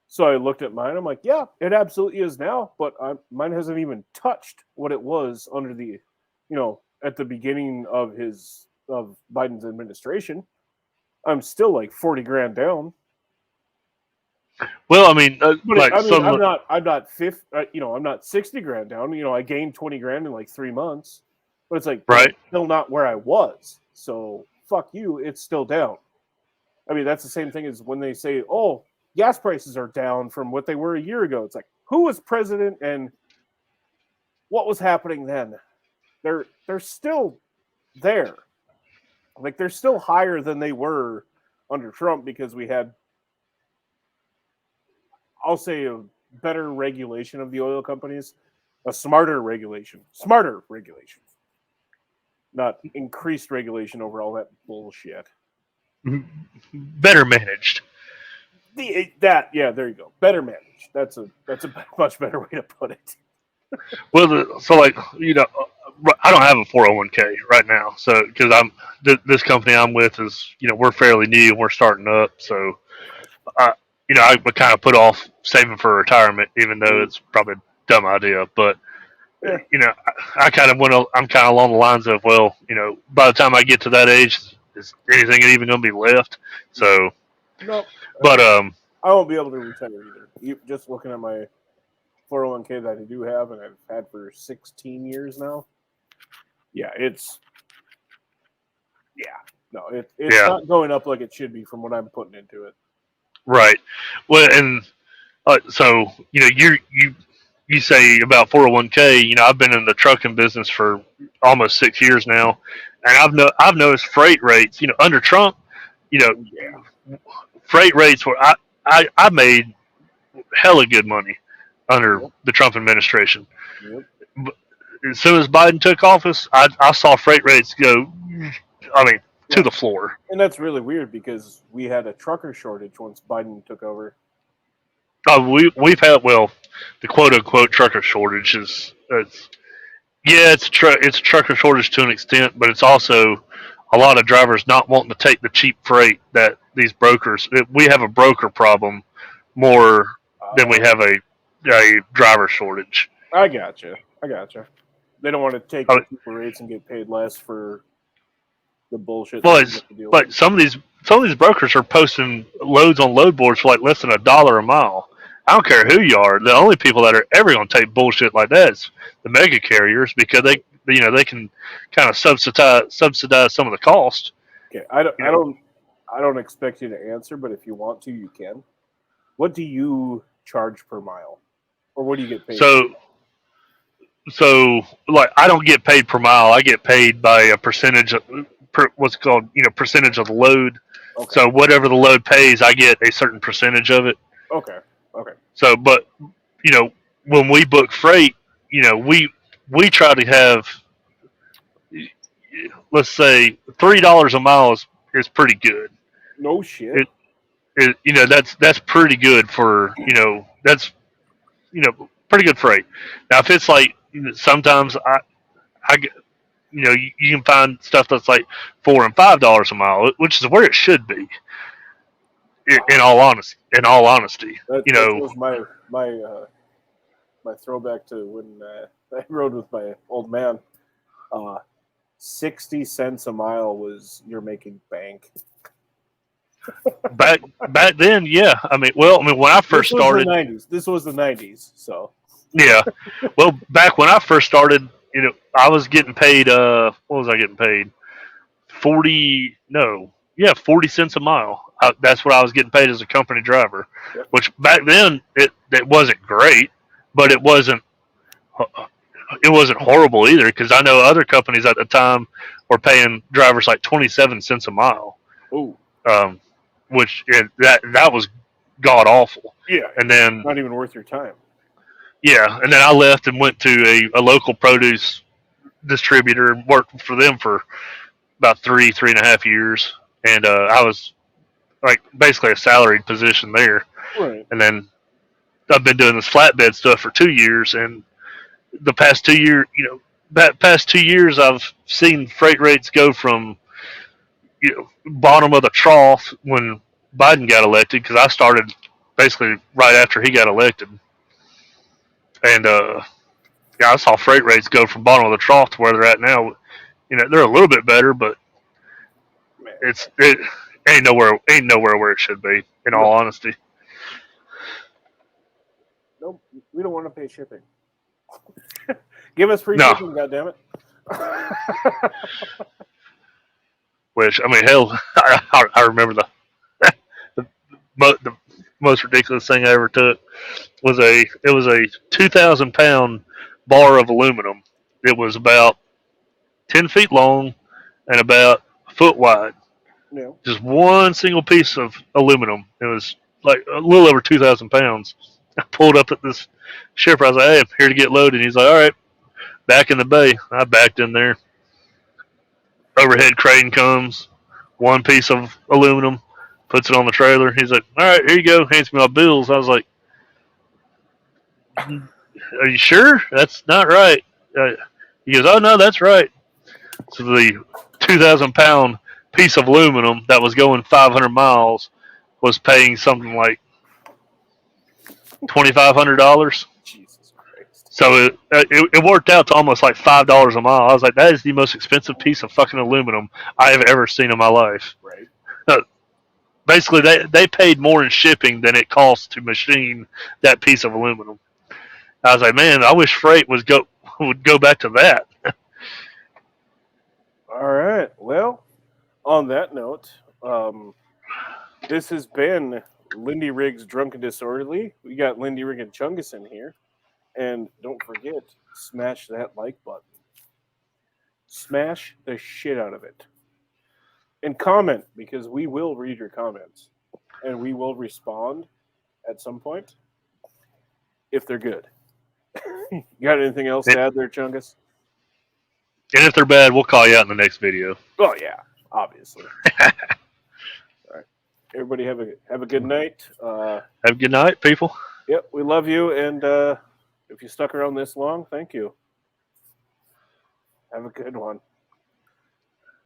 So I looked at mine. I'm like, yeah, it absolutely is now, but mine hasn't even touched what it was under the, at the beginning of Biden's administration. I'm still like 40 grand down. Well, I mean, I'm not 50. I'm not 60 grand down. I gained 20 grand in like 3 months, but it's like still not where I was. So fuck you. It's still down. I mean, that's the same thing as when they say, "Oh, gas prices are down from what they were a year ago." It's like, who was president and what was happening then? They're still there. Like, they're still higher than they were under Trump because we had, I'll say, a better regulation of the oil companies, a smarter regulation, not increased regulation over all that bullshit. Better managed. There you go. Better managed. That's a much better way to put it. Well, I don't have a 401k right now, so because this company I'm with is, we're fairly new and we're starting up, so I kind of put off saving for retirement, even though it's probably a dumb idea. But I kind of I'm kind of along the lines of, well, by the time I get to that age, is anything even going to be left? So, no, but I won't be able to retire either. Just looking at my 401k that I do have and I've had for 16 years now. Yeah, it's not going up like it should be from what I'm putting into it. Right. Well, and so you say about 401k. I've been in the trucking business for almost 6 years now, and I've noticed freight rates. Under Trump, freight rates were I made hella good money under the Trump administration. Yep. But as soon as Biden took office, I saw freight rates go, to the floor. And that's really weird because we had a trucker shortage once Biden took over. We've had, the quote unquote trucker shortage is it's a trucker shortage to an extent, but it's also a lot of drivers not wanting to take the cheap freight that these brokers. We have a broker problem more than we have a driver shortage. I gotcha. They don't want to take the cheaper rates and get paid less for the bullshit. But some of these brokers are posting loads on load boards for like less than $1 a mile. I don't care who you are. The only people that are ever going to take bullshit like that is the mega carriers, because they can kind of subsidize some of the cost. Okay, I don't expect you to answer, but if you want to, you can. What do you charge per mile? Or what do you get paid? So like I don't get paid per mile. I get paid by a percentage of what's called percentage of the load. Okay. So whatever the load pays, I get a certain percentage of it. Okay. So, but when we book freight, we try to have, let's say, $3 a mile is pretty good. No shit. That's pretty good for that's pretty good freight. Now, if it's like sometimes I get you can find stuff that's like $4 and $5 a mile, which is where it should be. In all honesty, That was my throwback to when I rode with my old man. 60 cents a mile was you're making bank. back then, yeah. I mean, when I first started, This was the 90s, so yeah. Well, back when I first started, I was getting paid. What was I getting paid? 40 cents a mile. That's what I was getting paid as a company driver. Yep. Which back then it wasn't great, but it wasn't horrible either. Because I know other companies at the time were paying drivers like 27 cents a mile. Ooh. Which that was god awful. Yeah. And then not even worth your time. Yeah, and then I left and went to a local produce distributor and worked for them for about 3.5 years, and I was like basically a salaried position there. Right. And then I've been doing this flatbed stuff for 2 years, and the past 2 years, I've seen freight rates go from bottom of the trough when Biden got elected, because I started basically right after he got elected, and I saw freight rates go from bottom of the trough to where they're at now. They're a little bit better, but it ain't nowhere where it should be. In all honesty. Nope, we don't want to pay shipping. Give us free shipping, goddammit. Which, I mean, hell, I remember the most ridiculous thing I ever took was a 2,000-pound bar of aluminum. It was about 10 feet long and about a foot wide. Yeah. Just one single piece of aluminum. It was like a little over 2,000 pounds. I pulled up at this shipper. I was like, "Hey, I'm here to get loaded." He's like, "All right, back in the bay." I backed in there. Overhead crane comes, one piece of aluminum, puts it on the trailer. He's like, "All right, here you go." Hands me my bills. I was like, "Are you sure? That's not right." He goes, "Oh no, that's right." So the 2,000-pound piece of aluminum that was going 500 miles was paying something like $2,500. Jesus Christ! So it worked out to almost like $5 a mile. I was like, that is the most expensive piece of fucking aluminum I have ever seen in my life. Right. Basically, they paid more in shipping than it cost to machine that piece of aluminum. I was like, man, I wish freight would go back to that. All right. Well, on that note, this has been Lindy Riggs Drunk and Disorderly. We got Lindy Rigg and Chungus in here. And don't forget, smash that like button. Smash the shit out of it. And comment, because we will read your comments. And we will respond at some point if they're good. You got anything else to add there, Chungus? And if they're bad, we'll call you out in the next video. Oh, yeah. Obviously. All right. Everybody have a good night. Have a good night, people. Yep, we love you, and if you stuck around this long, thank you. Have a good one.